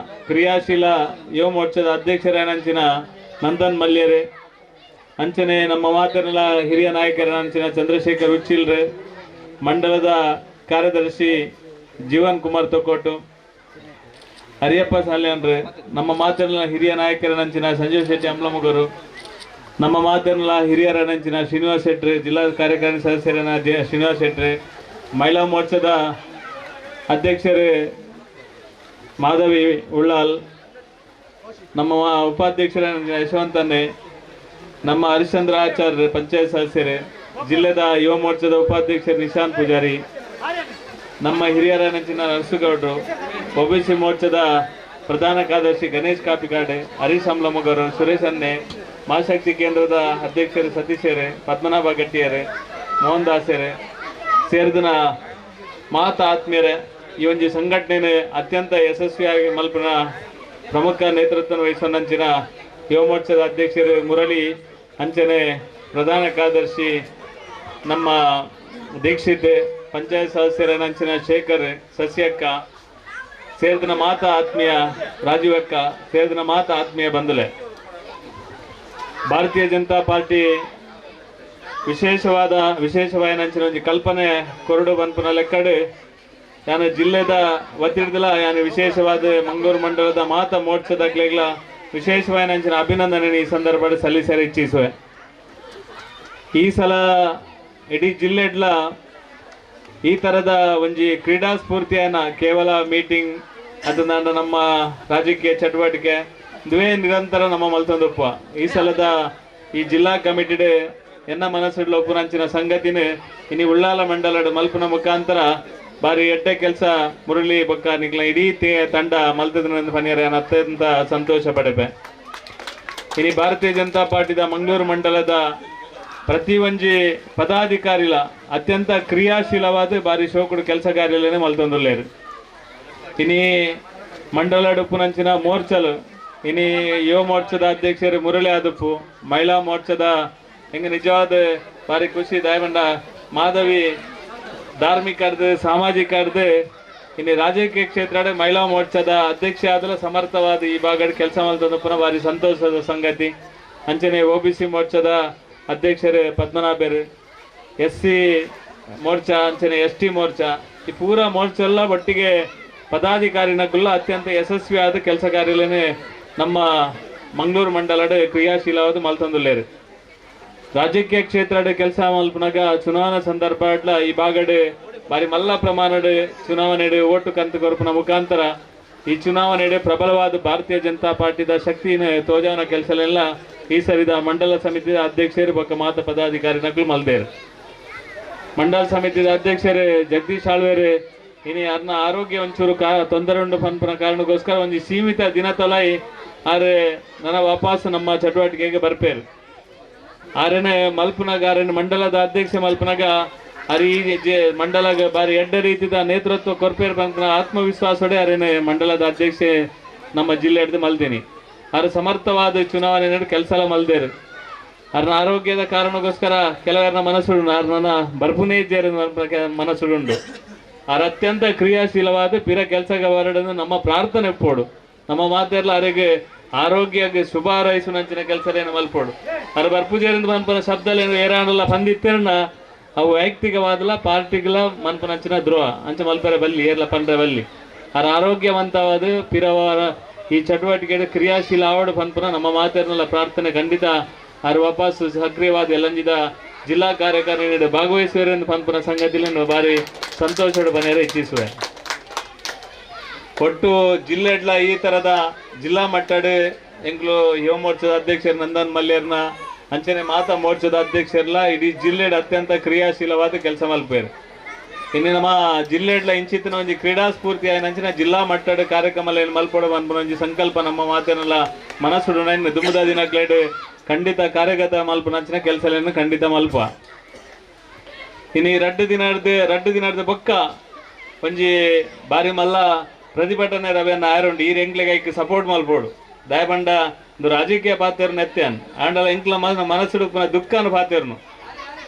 ಕ್ರಿಯಾಶೀಲ ಯುವ ಮೋರ್ಚಾದ ಅಧ್ಯಕ್ಷರಂಚಿನ ನಂದನ್ ಮಲ್ಯರೆ ಅಂಚನೆ ನಮ್ಮ ಮಾತರ್ಲ ಹಿರಿಯ ನಾಯಕರಂಚಿನ ಚಂದ್ರಶೇಖರ್ ಉಚ್ಚಿಲ್ರೆ ಮಂಡಲದ ಕಾರ್ಯದರ್ಶಿ ಜೀವನ್ ಕುಮಾರ್ ತೊಕೋಟು ಹರಿಯಪ್ಪ ಸಾಲ್ಯಾನ್ರೆ ನಮ್ಮ ಮಾತರ್ಲ ಹಿರಿಯ ನಾಯಕರಂಚಿನ ಸಂಜೀವ್ ಶೆಟ್ಟಿ ಅಂಬ್ಲಮುಗರು ನಮ್ಮ ಮಾತರ್ಲ ಹಿರಿಯರನಂಚಿನ ಶ್ರೀನಿವಾಸ್ ಶೆಟ್ಟಿ ಜಿಲ್ಲಾ ಕಾರ್ಯಕಾರಿಣಿ ಸದಸ್ಯರನ ಶ್ರೀನಿವಾಸ್ ಶೆಟ್ಟಿ महिला मोर्चाದ ಅಧ್ಯಕ್ಷರೇ ಮಾಧವಿ ಉಳ್ಳಾಲ್ ನಮ್ಮ ಉಪಾಧ್ಯಕ್ಷರ ಯಶವಂತನೇ ನಮ್ಮ ಹರಿಶ್ಚಂದ್ರ ಆಚಾರ್ಯ ಪಂಚಾಯತ್ ಸದಸ್ಯರೇ ಜಿಲ್ಲೆದ ಯುವ ಮೋರ್ಚಾದ ಉಪಾಧ್ಯಕ್ಷರು ನಿಶಾಂತ್ ಪೂಜಾರಿ ನಮ್ಮ ಹಿರಿಯರನಂಚಿನ ನರಸುಗೌಡರು ಒಬಿಸಿ ಮೋರ್ಚಾದ ಪ್ರಧಾನ ಕಾರ್ಯದರ್ಶಿ ಗಣೇಶ್ ಕಾಪಿಕಾಡೆ ಹರೀಶ್ ಅಮ್ಲಮಗರು ಸುರೇಶ್ ಅನ್ನೆ ಮಹಾಶಕ್ತಿ ಕೇಂದ್ರದ ಅಧ್ಯಕ್ಷರು ಸತೀಶರೇ ಪದ್ಮನಾಭ ಗಟ್ಟಿಯರೇ ಮೋಹನ್ ದಾಸರೇ ಸೇರಿದನ ಮಾತ ಆತ್ಮೀಯರೇ ಈ ಒಂದು ಸಂಘಟನೆ ಅತ್ಯಂತ ಯಶಸ್ವಿಯಾಗಿ ಮಲ್ಪನ ಪ್ರಮುಖ ನೇತೃತ್ವ ವಹಿಸೋನಂಚಿನ ಯುವ ಮೋರ್ಚಾದ ಅಧ್ಯಕ್ಷರು ಮುರಳಿ ಅಂಚನೆ ಪ್ರಧಾನ ಕಾರ್ಯದರ್ಶಿ ನಮ್ಮ ದೀಕ್ಷಿತ್ ಪಂಚಾಯತ್ ಸದಸ್ಯರನಂಚಿನ ಶೇಖರ್ ಸಸ್ಯಕ್ಕ ಸೇರಿದನ ಮಾತ ಆತ್ಮೀಯ ರಾಜೀವಕ್ಕ ಸೇರಿದನ ಮಾತ ಆತ್ಮೀಯ ಬಂಧುಲೆ ಭಾರತೀಯ ಜನತಾ ಪಾರ್ಟಿ ವಿಶೇಷವಾದ ಒಂಜಿ ಕಲ್ಪನೆ ಕೊರಡು ಬನ್ಪುನ ಲೆಕ್ಕಡು ಯಾನು ಜಿಲ್ಲೆದ ಒತ್ತಿಡ್ದಲ ಯಾನು ವಿಶೇಷವಾದ ಮಂಗಳೂರು ಮಂಡಲದ ಮಾತ ಮೋರ್ಚಾದಾಗ್ಲೆಗ್ಲ ವಿಶೇಷವಾದ ಅಭಿನಂದನೆ ಈ ಸಂದರ್ಭದಲ್ಲಿ ಸಲ್ಲಿಸಲು ಇಚ್ಛಿಸುವೆ. ಈ ಸಲ ಇಡೀ ಜಿಲ್ಲೆಡ್ಲ ಈ ಥರದ ಒಂಜಿ ಕ್ರೀಡಾ ಸ್ಫೂರ್ತಿಯನ್ನ ಕೇವಲ ಮೀಟಿಂಗ್ ಅದನ್ನ ನಮ್ಮ ರಾಜಕೀಯ ಚಟುವಟಿಕೆ ದುವೇ ನಿರಂತರ ನಮ್ಮ ಮಲ್ತೊಂದಪ್ಪ ಈ ಸಲದ ಈ ಜಿಲ್ಲಾ ಕಮಿಟಿಡ್ ಎನ್ನ ಮನಸ್ಸಿಡ್ಲ ಒಪ್ಪುನಂಚಿನ ಸಂಗತಿನ ಇನಿ ಉಳ್ಳಾಲ ಮಂಡಲಡ್ ಮಲ್ಪುನ ಮುಖಾಂತರ ಬಾರಿ ಎಡ್ಡೆ ಕೆಲಸ ಮುರಳಿ ಬೊಕ್ಕ ನಿಕ್ಲ ಇಡೀ ತಂಡ ಮಲ್ತದ ಪನಿಯರ ಅತ್ಯಂತ ಸಂತೋಷ ಪಡೆಪೆ. ಇನಿ ಭಾರತೀಯ ಜನತಾ ಪಾರ್ಟಿದ ಮಂಗಳೂರು ಮಂಡಲದ ಪ್ರತಿ ಒಂಜಿ ಪದಾಧಿಕಾರಿಲ ಅತ್ಯಂತ ಕ್ರಿಯಾಶೀಲವಾದ ಬಾರಿ ಶೋಕುಡು ಕೆಲಸ ಕಾರ್ಯಲೇ ಮಲ್ತೊಂದುಲ್ಲೇರು. ಇನಿ ಮಂಡಲ ಉಪ್ಪುನಂಚಿನ ಮೋರ್ಚಲು ಇನಿ ಯುವ ಮೋರ್ಚಾದ ಅಧ್ಯಕ್ಷರು ಮುರಳಿ ಆದಪ್ಪು, ಮಹಿಳಾ ಮೋರ್ಚಾದ ಹೆಂಗೆ ನಿಜವಾದ ಬಾರಿ ಖುಷಿ ದಯಮಂಡ ಮಾಧವಿ ಧಾರ್ಮಿಕರ್ದು ಸಾಮಾಜಿಕರ್ದು ಇನ್ನು ರಾಜಕೀಯ ಕ್ಷೇತ್ರ ಮಹಿಳಾ ಮೋರ್ಚಾದ ಅಧ್ಯಕ್ಷ ಆದಲ ಸಮರ್ಥವಾದ ಈ ಭಾಗದ ಕೆಲಸ ಮಲ್ತಂದು ಪುನಃ ಭಾರಿ ಸಂತೋಷದ ಸಂಗತಿ. ಅಂಚನೆ OBC ಮೋರ್ಚಾದ ಅಧ್ಯಕ್ಷರು ಪದ್ಮನಾಭರು, SC ಮೋರ್ಚಾ ಅಂಚನೆ ST ಮೋರ್ಚಾ ಈ ಪೂರ ಮೋರ್ಚಾ ಎಲ್ಲ ಒಟ್ಟಿಗೆ ಪದಾಧಿಕಾರಿನಗುಲ್ಲ ಅತ್ಯಂತ ಯಶಸ್ವಿಯಾದ ಕೆಲಸ ಕಾರ್ಯಲೇ ನಮ್ಮ ಮಂಗಳೂರು ಮಂಡಲದ ಕ್ರಿಯಾಶೀಲವಾದ ಮಲ್ತಂದುಲ್ಲೇರು. ರಾಜಕೀಯ ಕ್ಷೇತ್ರದ ಕೆಲಸ ಮಲ್ಪನಾಗ ಚುನಾವಣಾ ಸಂದರ್ಭ ಈ ಭಾಗಡ್ ಬಾರಿ ಮಲ್ಲ ಪ್ರಮಾಣದ ಚುನಾವಣೆ ಓಟು ಕಂತು ಕೊರಪನ ಮುಖಾಂತರ ಈ ಚುನಾವಣೆ ಪ್ರಬಲವಾದ ಭಾರತೀಯ ಜನತಾ ಪಾರ್ಟಿದ ಶಕ್ತಿನ ತೋಜಾವನ ಕೆಲಸಲೆಲ್ಲ ಈ ಸರಿದ ಮಂಡಲ ಸಮಿತಿಯ ಅಧ್ಯಕ್ಷರು ಬೊಕ್ಕ ಮಾತ ಪದಾಧಿಕಾರಿನಗಳು ಮಲ್ದೇರು. ಮಂಡಲ ಸಮಿತಿಯ ಅಧ್ಯಕ್ಷರು ಜಗದೀಶ್ ಆಳ್ವೇರು ಇನಿ ಅರ್ನ ಆರೋಗ್ಯ ಒಂಚೂರು ತೊಂದರೆ ಉಂಡು ಪನ್ಪನ ಕಾರಣಕ್ಕೋಸ್ಕರ ಒಂದು ಸೀಮಿತ ದಿನ ತೊಲೈ ಆರೆ ನನ್ನ ವಾಪಸ್ ನಮ್ಮ ಚಟುವಟಿಕೆಗೆ ಬರ್ಪೇರು. ಆರೇನೆ ಮಲ್ಪನಾಗ ಆರೇನೆ ಮಂಡಲದ ಅಧ್ಯಕ್ಷ ಮಲ್ಪನಾಗ ಅರಿ ಮಂಡಲ ಬಾರಿ ಎಡ್ಡ ರೀತಿದ ನೇತೃತ್ವ ಕೊರ್ಪೇರ್ ಬಂದ ಆತ್ಮವಿಶ್ವಾಸೋಡೆ ಅರೇನೆ ಮಂಡಲದ ಅಧ್ಯಕ್ಷ ನಮ್ಮ ಜಿಲ್ಲೆ ಹಿಡಿದು ಮಲ್ತೀನಿ. ಅವ್ರ ಸಮರ್ಥವಾದ ಚುನಾವಣೆ ನಡು ಕೆಲಸ ಎಲ್ಲ ಮಲ್ದೇರು. ಅವ್ರನ್ನ ಆರೋಗ್ಯದ ಕಾರಣಕ್ಕೋಸ್ಕರ ಕೆಲವರನ್ನ ಮನಸ್ಸುಡು ನನ್ನ ಬರ್ಪುನೇ ಇದ್ದೇರು ಮನಸ್ಸುಡುಂಡು. ಅವ್ರ ಅತ್ಯಂತ ಕ್ರಿಯಾಶೀಲವಾದ ಪಿರ ಕೆಲಸಗ ಹೊರಡನ್ನು ನಮ್ಮ ಪ್ರಾರ್ಥನೆ ಒಪ್ಪೋಡು. ನಮ್ಮ ಮಾತೆಲ್ಲ ಅವರಿಗೆ ಆರೋಗ್ಯಕ್ಕೆ ಶುಭ ಹಾರೈಸು ನಂಚಿನ ಕೆಲಸ ಏನು ಮಲ್ಪೋಡು. ಅವ್ರ ಬರ್ಪುಜೇರಿಂದ ಮನ್ಪನ ಶಬ್ದಲೇನು ಏರಾಣಲ್ಲ ಬಂದಿತ್ತೇನ ಅವು ವೈಯಕ್ತಿಕವಾದಲ್ಲ ಪಾರ್ಟಿಗಳ ಮನ್ಪನಂಚಿನ ದ್ರೋಹ ಅಂಚ ಮಲ್ಪರೆ ಬಲ್ಲಿ ಏರ್ಲ ಪಂಡ್ರೆ ಬಲ್ಲಿ ಅವ್ರ ಆರೋಗ್ಯವಂತವಾದ ಪಿರವಾರ ಈ ಚಟುವಟಿಕೆ ಕ್ರಿಯಾಶೀಲ ಆವಡು ಪನ್ಪನ ನಮ್ಮ ಮಾತೆಲ್ಲ ಪ್ರಾರ್ಥನೆ ಖಂಡಿತ ಅವ್ರ ವಾಪಸ್ ಸಕ್ರಿಯವಾದ ಎಲ್ಲಂಜಿದ ಜಿಲ್ಲಾ ಕಾರ್ಯಕಾರಿಣಿ ಭಾಗವಹಿಸುವರೆಂದು ಪನ್ಪನ ಸಂಗತಿಯನ್ನು ಬಾರಿ ಸಂತೋಷದ ಬನೆಯರ ಇಚ್ಛಿಸುವೆ. ಒಟ್ಟು ಜಿಲ್ಲೆಡ್ಲ ಈ ಥರದ ಜಿಲ್ಲಾ ಮಟ್ಟದ ಎಂಗ್ಲು ಯುವ ಮೋರ್ಚಾದ ಅಧ್ಯಕ್ಷರು ನಂದನ್ ಮಲ್ಯರ್ನ ಅಂಚನೆ ಮಾತಾ ಮೋರ್ಚಾದ ಅಧ್ಯಕ್ಷರೆಲ್ಲ ಇಡೀ ಜಿಲ್ಲೆಡ್ ಅತ್ಯಂತ ಕ್ರಿಯಾಶೀಲವಾದ ಕೆಲಸ ಮಲ್ಪೇರು. ಇನ್ನು ನಮ್ಮ ಜಿಲ್ಲೆಡ್ಲ ಇಂಚಿತ್ತಿನ ಒಂದು ಕ್ರೀಡಾ ಸ್ಫೂರ್ತಿ ಆಯ್ನಂಚಿನ ಜಿಲ್ಲಾ ಮಟ್ಟದ ಕಾರ್ಯಕ್ರಮ ಏನು ಮಲ್ಪಡ ಬಂದ್ಬಿಡ ಒಂದು ಸಂಕಲ್ಪ ನಮ್ಮ ಮಾತೇನೆಲ್ಲ ಮನಸ್ಸುಡು ಇನ್ನು ದುಮ್ಮದ ದಿನಕ್ಲೇಡ್ ಖಂಡಿತ ಕಾರ್ಯಗತ ಮಲ್ಪನಂಚಿನ ಕೆಲಸ ಖಂಡಿತ ಮಲ್ಪ. ಇನ್ನು ಈ ರಡ್ಡು ದಿನದ ಬೊಕ್ಕ ಒಂಜಿ ಬಾರಿ ಮಲ್ಲ ಪ್ರತಿಭಟನೆ ರವೆಯನ್ನು ಆಯರುಂಡು ಈ ಎಂಗ್ಲೆಗೈಕ್ ಸಪೋರ್ಟ್ ಮಲ್ಪೋಡು ದಯಬಂಡ ಒಂದು ರಾಜಕೀಯ ಪಾತ್ರನ ಎತ್ತೇನು ಆಂಡಲ ಎಂಕ್ಲ ಮನಸ್ಸುಡು ದುಃಖನ ಪಾತ್ರನು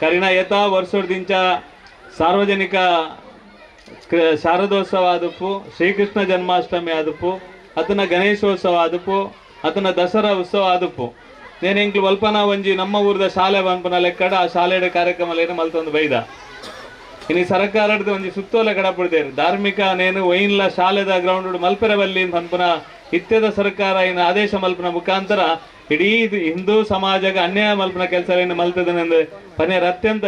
ಕರಿನ ಯಥಾ ವರ್ಷದಿಂಚ ಸಾರ್ವಜನಿಕ ಶಾರದೋತ್ಸವ ಆದಪ್ಪು, ಶ್ರೀಕೃಷ್ಣ ಜನ್ಮಾಷ್ಟಮಿ ಆದಪ್ಪು, ಅದನ್ನ ಗಣೇಶೋತ್ಸವ ಆದಪ್ಪು, ಅದನ್ನ ದಸರಾ ಉತ್ಸವ ಆದಪ್ಪು. ನೇನು ಎಂಕ್ಲು ವಲ್ಪನ ಒಂಜಿ ನಮ್ಮ ಊರದ ಶಾಲೆ ಬಂಪನ ಲೆಕ್ಕಡ ಆ ಶಾಲೆಯ ಕಾರ್ಯಕ್ರಮ ಏನು ಮಲ್ತೊಂದು ಬೈದ. ಇನ್ನು ಸರ್ಕಾರದ ಒಂಜಿ ಸುತ್ತೋಲೆ ಕಡಪಡ್ದೇರು ಧಾರ್ಮಿಕ ನೇನು ಒಯ್ನ್ಲ ಶಾಲೆದ ಗ್ರೌಂಡ್ ಮಲ್ಪೆರವಲ್ಲಿ ಪನ್ಪನ ಇತ್ಯದ ಸರ್ಕಾರ ಇನ್ನು ಆದೇಶ ಮಲ್ಪನ ಮುಖಾಂತರ ಇಡೀ ಹಿಂದೂ ಸಮಾಜಗ ಅನ್ಯಾಯ ಮಲ್ಪನ ಕೆಲಸ ಏನು ಮಲ್ತದನೆಂದು ಪನ್ಯರ ಅತ್ಯಂತ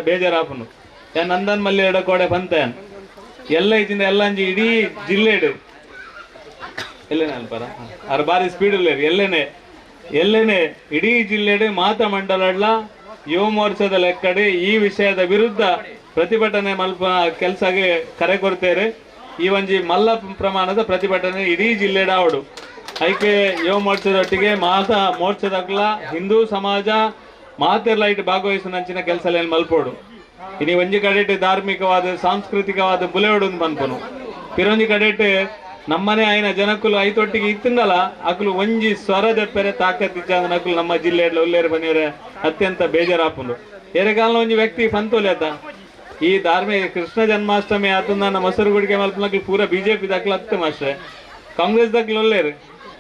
ಬೇಜಾರಾಪನು. ಯಾನ್ ನಂದನ್ ಮಲ್ಯ ಕೋಡೆ ಪಂತೇನ್ ಎಲ್ಲ ಇದಿಂದ ಎಲ್ಲ ಅಂಜಿ ಇಡೀ ಜಿಲ್ಲೆಡು ಎಲ್ಲೇನೆ ಅಲ್ಪರ ಅವ್ರ ಬಾರಿ ಸ್ಪೀಡ್ ಇಲ್ಲೇರು ಎಲ್ಲೇನೆ ಇಡೀ ಜಿಲ್ಲೆಡು ಮಾತಾ ಮಂಡಲ ಯುವ ಮೋರ್ಚಾದ ಲೆಕ್ಕಡೆ ಈ ವಿಷಯದ ವಿರುದ್ಧ ಪ್ರತಿಭಟನೆ ಮಲ್ಪ ಕೆಲಸಗೆ ಕರೆ ಕೊಡ್ತೇವೆ. ಈ ಒಂಜಿ ಮಲ್ಲ ಪ್ರಮಾಣದ ಪ್ರತಿಭಟನೆ ಇಡೀ ಜಿಲ್ಲೆಡ ಆವಡು ಐಕೆ ಯುವ ಮೋರ್ಚಾದೊಟ್ಟಿಗೆ ಮಾತಾ ಮೋರ್ಚಾದಕ್ಲ ಹಿಂದೂ ಸಮಾಜ ಮಾತೆಲ್ಲ ಇಟ್ಟು ಭಾಗವಹಿಸಿನಂಚಿನ ಕೆಲಸ ಏನು ಮಲ್ಪೋಡು. ಇನ್ನು ಒಂಜಿ ಕಡೆಟ್ ಧಾರ್ಮಿಕವಾದ ಸಾಂಸ್ಕೃತಿಕವಾದ ಬುಲೆವಡು ಪನ್ಪನು ಪಿರೊಂಜಿ ಕಡೆಟ್ ನಮ್ಮನೆ ಆಯ್ನ ಜನಕ್ಕಲು ಐತೊಟ್ಟಿಗೆ ಇತ್ತಂದಲ್ಲ ಅಕಲು ಒಂಜಿ ಸ್ವರದ ಪೆರೆ ತಾಕತ್ತಿಚ್ಚ ನಕಲು ನಮ್ಮ ಜಿಲ್ಲೆಡ್ಲ ಉಲ್ಲೇರು ಬನ್ನಿಯರೆ ಅತ್ಯಂತ ಬೇಜಾರಾಪುಂಡು. ಎರೆಗಾಲ ಒಂಜಿ ವ್ಯಕ್ತಿ ಪಂತೋಲೆತ ಈ ಧಾರ್ಮಿಕ ಕೃಷ್ಣ ಜನ್ಮಾಷ್ಟಮಿ ಆತನ ನಮ್ಮ ಮೊಸರುಗುಡಿಗೆ ಮಲ್ಪನಕ್ಲು ಪೂರ BJP ದಕ್ಲ ಹತ್ತು ಮಾಸ್ಟ್ರೆ ಕಾಂಗ್ರೆಸ್ ದಕ್ಲು ಒಲ್ಲೇರು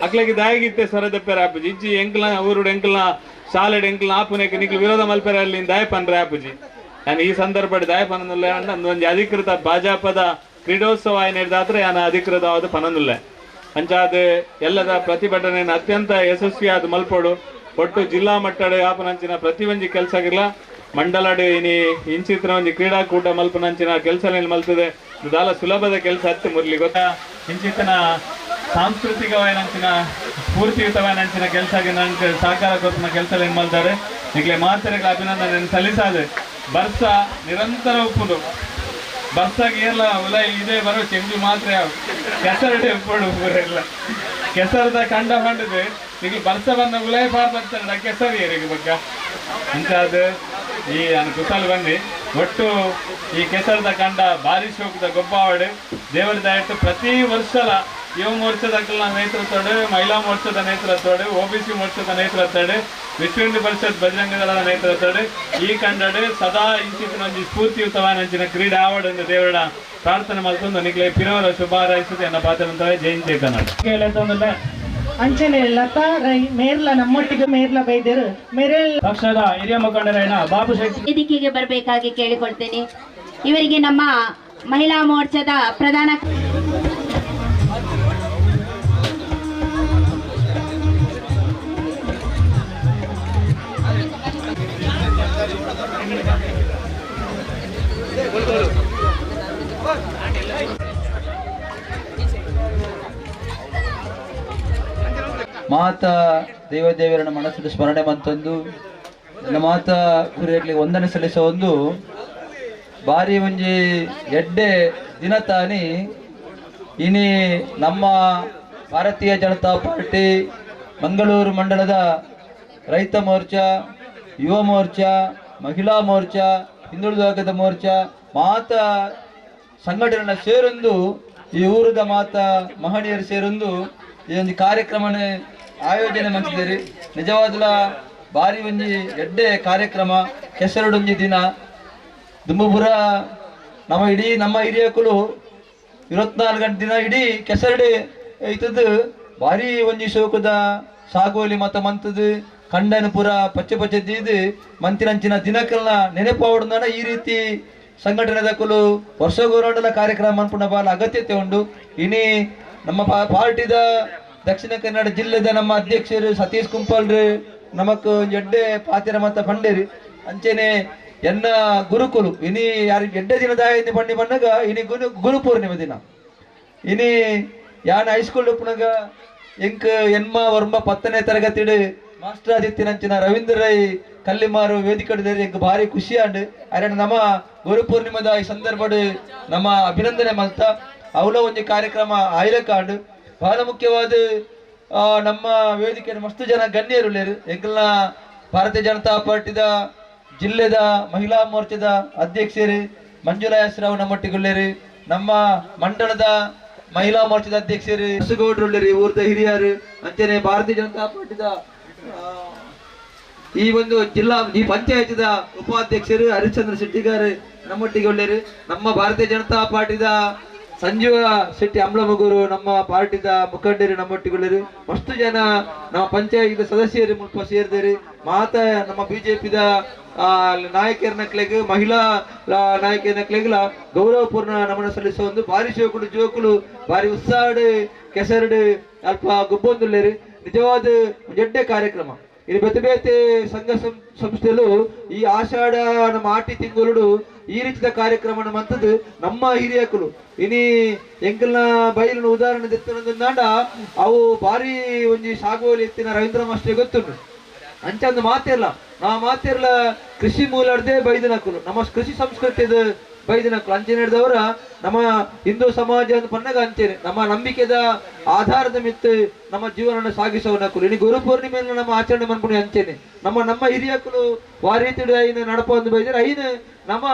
ಅಕ್ಲಗೆ ದಾಯಗಿತ್ತೆ ಸ್ವರದಪ್ಪೆರ ಆಪುಜಿ ಇಜ್ಜಿ ಎಂಕ್ಲ ಊರುಡು ಎಂಕ್ಲ ಶಾಲೆಡ್ ಎಂಕ್ಲ ಆಪುನೇಕ ನಿಕ್ಲು ವಿರೋಧ ಮಲ್ಪೆರ ಅಲ್ಲಿ ದಾಯ ಪನ್ರೆ ಆಪುಜಿ ನಾನು ಈ ಸಂದರ್ಭ ದಾಯ ಪನನುಲ್ಲ ಒಂದು ಅಧಿಕೃತ ಭಾಜಪದ ಕ್ರೀಡೋತ್ಸವ ಏನಿರ್ದಾದ್ರೆ ನಾನು ಅಧಿಕೃತವಾದ ಪನನುಲ್ಲ ಅಂಚಾದ ಎಲ್ಲದ ಪ್ರತಿಭಟನೆಯನ್ನು ಅತ್ಯಂತ ಯಶಸ್ವಿಯಾದ ಮಲ್ಪೋಡು ಒಟ್ಟು ಜಿಲ್ಲಾ ಮಟ್ಟದ ಆಪನಂಚಿನ ಪ್ರತಿ ಒಂಜಿ ಕೆಲಸಗಿಲ್ಲ ಮಂಡಲಡ್ ಇನಿ ಇಂಚಿತ್ರ ಒಂಜಿ ಕ್ರೀಡಾಕೂಟ ಮಲ್ಪನಂಚಿನ ಕೆಲಸ ಮಲ್ತದೆ ದಾಲ ಸುಲಭದ ಕೆಲಸ ಹತ್ತು ಮುರ್ಲಿ ಗೊತ್ತಾ ಇಂಚಿತನ ಸಾಂಸ್ಕೃತಿಕವಾದಂಚಿನ ಸ್ಫೂರ್ತಿಯುತವಾದಂಚಿನ ಕೆಲಸ ಸಹಕಾರ ಕೊಟ್ಟಿನ ಕೆಲಸ ಏನ್ ಮಾಡ್ತಾರೆ ಈಗಲೇ ಮಾತರೆಗಳ ಅಭಿನಂದನೆ ಸಲ್ಲಿಸಾದೆ ಬರ್ಸ ನಿರಂತರ ಉಪ್ಪುದು ಬರ್ಸಾಗಿ ಎಲ್ಲ ಉಲ ಇದೇ ಬರೋ ಚೆಂಜು ಮಾತ್ರ ಕೆಸರಡೆ ಉಪ್ಪುಡು ಊರೆಲ್ಲ ಕೆಸರದ ಕಂಡ ಮಾಡಿದೆ ಈಗ ಬರ್ಸ ಬಂದ ಉಲಯ ಪಾರ್ತಾರೆ ಕೆಸರಿ ಏರಿಗೆ ಬಗ್ಗ ಇಂಥದ್ದು ಈ ನಾನು ಕುಸಲ್ ಬಂದು ಒಟ್ಟು ಈ ಕೆಸರದ ಕಂಡ ಭಾರಿ ಶೋಕದ ಗೊಬ್ಬಾವಡೆ ದೇವರ ದಯಟ್ಟು ಪ್ರತಿ ವರ್ಷಲ ಯುವ ಮೋರ್ಚಾದ ನೇತೃತ್ವಡು ಮಹಿಳಾ ಮೋರ್ಚಾದ ನೇತೃತ್ವಡು OBC ಮೋರ್ಚಾದ ನೇತೃತ್ವಡು ವಿಶ್ವ ಹಿಂದೂ ಪರಿಷತ್ ಬಜರಂಗ ದಳದ ನೇತೃತ್ವಡು ಈ ಕಂಡಡು ಸದಾ ಇಂಚಿನ ಒಂದು ಸ್ಫೂರ್ತಿಯುತವಾದಂಚಿನ ಕ್ರೀಡೆ ಆವಡನ್ನು ದೇವರ ಪ್ರಾರ್ಥನೆ ಮಾಡ್ಕೊಂಡು ನಿಕ್ಲೆ ಪಿರವರ ಶುಭ ಹಾರೈಸುತ್ತೆ ಅನ್ನೋ ಪಾತ್ರ ಜೈನ್ ಕನ್ನಡ ಅಂಚನೆ ಲತಾ ರೈ ಮೇರ್ಲ ನಮ್ಮೊಟ್ಟಿಗೆ ಮೇರ್ಲ ಬೈದರು ಮೇರೆಲ್ಲ ಪಕ್ಷದ ಹಿರಿಯ ಮುಖಂಡರಾದ ಬಾಬು ಶೆಟ್ಟಿ ವೇದಿಕೆಗೆ ಬರಬೇಕಾಗಿ ಕೇಳಿಕೊಳ್ತೇನೆ. ಇವರಿಗೆ ನಮ್ಮ ಮಹಿಳಾ ಮೋರ್ಚಾದ ಪ್ರಧಾನ ಮಾತಾ ದೇವದೇವರನ್ನ ಮನಸ್ಸಿನ ಸ್ಮರಣೆ ಮಂತೊಂದು ನನ್ನ ಮಾತಾ ಕುರಿಯಕ್ಕೆ ವಂದನೆ ಸಲ್ಲಿಸೋ ಒಂದು ಬಾರಿ ಒಂಜಿ ಎಡ್ಡೆ ದಿನ ತಾನಿ ಇನಿ ನಮ್ಮ ಭಾರತೀಯ ಜನತಾ ಪಾರ್ಟಿ ಮಂಗಳೂರು ಮಂಡಲದ ರೈತ ಮೋರ್ಚಾ ಯುವ ಮೋರ್ಚಾ ಮಹಿಳಾ ಮೋರ್ಚಾ ಹಿಂದುಳಿದ ವರ್ಗದ ಮೋರ್ಚಾ ಮಾತ ಸಂಘಟನೆ ಸೇರೊಂದು ಈ ಊರದ ಮಾತ ಮಹನೀಯರು ಸೇರೊಂದು ಈ ಒಂದು ಕಾರ್ಯಕ್ರಮನ ಆಯೋಜನೆ ಮಾಡ್ತಿದ್ದೀರಿ. ನಿಜವಾದ ಬಾರಿ ಒಂಜಿ ಎಡ್ಡೆ ಕಾರ್ಯಕ್ರಮ ಕೆಸರಡೊಂಜಿ ದಿನ ದುಂಬುಪುರ ನಮ್ಮ ಹಿರಿಯಕುಲು 24 ಗಂಟೆ ದಿನ ಇಡೀ ಕೆಸರಡೆ ಇತ್ತದು ಬಾರಿ ಒಂಜಿ ಶೋಕದ ಸಾಗೋಲಿ ಮತ ಮಂತದು ಕಂಡನ ಪುರ ಪಚ್ಚೆ ಪಚ್ಚೆದ್ದು ಮಂತಿನಂಚಿನ ದಿನಕ್ಕೆಲ್ಲ ನೆನಪಾವಡ ಈ ರೀತಿ ಸಂಘಟನೆದಕ್ಕಲು ವರ್ಷಗೋರಂಡಲ ಕಾರ್ಯಕ್ರಮ ಅನ್ಪುಣ ಬಾಲ ಅಗತ್ಯತೆ ಉಂಟು. ಇನಿ ನಮ್ಮ ಪಾರ್ಟಿದ ದಕ್ಷಿಣ ಕನ್ನಡ ಜಿಲ್ಲೆದ ನಮ್ಮ ಅಧ್ಯಕ್ಷರು ಸತೀಶ್ ಕುಂಪಲ್ರು ನಮಕ್ ಎಡ್ಡೆ ಪಾತಿರ ಮತ ಪಂಡೇರಿ ಅಂಚೆನೆ ಎನ್ನ ಗುರುಕುಲು ಇನಿ ಯಾರು ಎಡ್ಡೆ ದಿನದ ಪಂಡಿ ಬಂದಾಗ ಇನಿ ಗುರು ಪೂರ್ಣಿಮೆ ದಿನ ಇನಿ ಯಾನ್ ಹೈಸ್ಕೂಲ್ ಉಪ್ಪನಾಗ ಎಂಕ್ ಎನ್ಮ ವರ್ಮ 10ನೇ ತರಗತಿಡು ಮಾಸ್ಟರ್ ಆದಿತ್ಯನಂಚಿನ ರವೀಂದ್ರ ರೈ ಕಲ್ಲಿಮಾರು ವೇದಿಕೆ ಎಂಕ್ ಭಾರಿ ಖುಷಿ ಅಂಡ್ ಅರಣ್ಯ ನಮ್ಮ ಗುರು ಪೂರ್ಣಿಮದ ಈ ಸಂದರ್ಭಡ್ ನಮ್ಮ ಅಭಿನಂದನೆ ಮಲ್ತ ಅವಲ ಒಂದು ಕಾರ್ಯಕ್ರಮ ಆಯ್ಲಕಾಂಡ್ ಬಹಳ ಮುಖ್ಯವಾದ ನಮ್ಮ ವೇದಿಕೆ ಮಸ್ತು ಜನ ಗಣ್ಯರು ಎಂಕಲ್ನ ಭಾರತೀಯ ಜನತಾ ಪಾರ್ಟಿದ ಜಿಲ್ಲೆದ ಮಹಿಳಾ ಮೋರ್ಚಾದ ಅಧ್ಯಕ್ಷರು ಮಂಜುಳಾ ಹೆಸರಾವ್ ನಮ್ಮೊಟ್ಟಿಗುಳ್ಳೇರಿ ನಮ್ಮ ಮಂಡಲದ ಮಹಿಳಾ ಮೋರ್ಚಾದ ಅಧ್ಯಕ್ಷರು ಹೊಸಗೌಡ್ರುಳ್ಳೇರಿ ಊರ್ದ ಹಿರಿಯರು ಅಂಚನೆ ಭಾರತೀಯ ಜನತಾ ಪಾರ್ಟಿದ ಈ ಒಂದು ಈ ಪಂಚಾಯತಿದ ಉಪಾಧ್ಯಕ್ಷರು ಹರಿಶ್ಚಂದ್ರ ಶೆಟ್ಟಿಗಾರು ನಮ್ಮೊಟ್ಟಿಗೆ ಒಳ್ಳೆಯರು ನಮ್ಮ ಭಾರತೀಯ ಜನತಾ ಪಾರ್ಟಿದ ಸಂಜೀವ ಶೆಟ್ಟಿ ಅಂಬ್ಲಮಗೂರು ನಮ್ಮ ಪಾರ್ಟಿದ ಮುಖಂಡರು ನಮ್ಮೊಟ್ಟಿಗೊಳ್ಳರು ಮಸ್ತು ಜನ ನಮ್ಮ ಪಂಚಾಯತ್ ಸದಸ್ಯರು ಮುಲ್ಪ ಸೇರಿದಿರಿ ಮಾತ ನಮ್ಮ ಬಿಜೆಪಿದ ನಾಯಕರನಕ್ಲೆಗ್ ಮಹಿಳಾ ನಾಯಕರನಕ್ಲೆಗ್ಲ ಗೌರವಪೂರ್ಣ ನಮನ ಸಲ್ಲಿಸುವ ಒಂದು ಭಾರಿ ಶೋಕುಡು ಜೋಕುಲು ಭಾರಿ ಉತ್ಸಾಹಡು ಕೆಸರಡು ಅಲ್ಪ ಗುಬ್ಬೊಂದುಳ್ಳೇರಿ ನಿಜವಾದ ಎಡ್ಡೆ ಕಾರ್ಯಕ್ರಮ ಇದು ಬೇತೆ ಬೇತೆ ಸಂಘ ಸಂಸ್ಥೆಲು ಈ ಆಷಾಢ ನಮ್ಮ ಆಟಿ ತಿಂಗಳು ಈ ರೀತಿಯ ಕಾರ್ಯಕ್ರಮ ಮಂತದ್ದು ನಮ್ಮ ಹಿರಿಯಕಲು ಇನಿ ಎಂಕಲ್ನ ಬೈಲಿನ ಉದಾಹರಣೆ ತೆತ್ತನಂದಾಂಡ ಅವು ಭಾರಿ ಒಂಜಿ ಸಾಗುವಳಿ ಎತ್ತಿನ ರವೀಂದ್ರ ಮಾಸ್ಟರ್ ಗೊತ್ತುಂಟು ಅಂಚಂದು ಮಾತಿರ್ಲ ನಾ ಮಾತಿರ್ಲ ಕೃಷಿ ಮೂಲಡ್ದೆ ಬೈದಿನಕಲು ನಮ್ಮ ಕೃಷಿ ಸಂಸ್ಕೃತಿದ ಬೈದಿನಕಲು ಅಂಚೆ ನಡೆದವರ ನಮ್ಮ ಹಿಂದೂ ಸಮಾಜ ಅಂತ ಪನ್ನಗ ಅಂಚೆನೆ ನಮ್ಮ ನಂಬಿಕೆದ ಆಧಾರದ ಮಿತ್ತು ನಮ್ಮ ಜೀವನ ಸಾಗಿಸೋನಕಲು ಇನಿ ಗುರು ಪೂರ್ಣಿಮೆಯನ್ನು ನಮ್ಮ ಆಚರಣೆ ಮಾಡ್ಕೊಂಡು ಅಂಚೆನೆ ನಮ್ಮ ಹಿರಿಯಕಲು ವಾರೀತಿಡು ಐನ ನಡಪೊಂದು ಬೈದರೆ ಐನ ನಮ್ಮ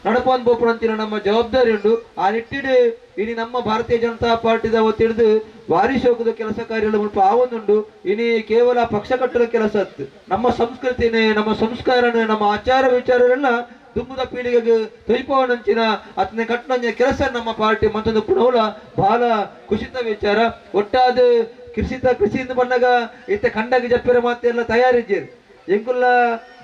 ನಡಪೊಂದು ಬೋಪಣ ಅಂತಿನ ನಮ್ಮ ಜವಾಬ್ದಾರಿ ಉಂಟು ಆ ನಿಟ್ಟಿಡು ಇನಿ ನಮ್ಮ ಭಾರತೀಯ ಜನತಾ ಪಾರ್ಟಿದ ಒತ್ತಿಡ್ದು ಭಾರಿ ಶೋಕದ ಕೆಲಸ ಕಾರ್ಯಗಳು ಮುಲ್ಪ ಆವೊಂದುಂಡು ಇನಿ ಕೇವಲ ಪಕ್ಷ ಕಟ್ಟುವ ಕೆಲಸ ಅತ್ತು ನಮ್ಮ ಸಂಸ್ಕೃತಿನೇ ನಮ್ಮ ಸಂಸ್ಕಾರನೇ ನಮ್ಮ ಆಚಾರ ವಿಚಾರಗಳನ್ನ ದುಮ್ಮದ ಪೀಳಿಗೆಗೆ ತೊಯ್ಪವನಂಚಿನ ಅತನೆ ಕಟ್ಟನ ಕೆಲಸ ನಮ್ಮ ಪಾರ್ಟಿ ಮತ್ತೊಂದು ಪುನಃ ಬಹಳ ಖುಷಿತ ವಿಚಾರ ಒಟ್ಟಾದ ಕೃಷಿಯಿಂದ ಬಂದಾಗ ಇತ್ತೆ ಕಂಡಾಗಿ ಜಪ್ಪಿರ ಮಾತೆಲ್ಲ ತಯಾರಿದ್ದೀರಿ ಎಂಕುಲ್ಲ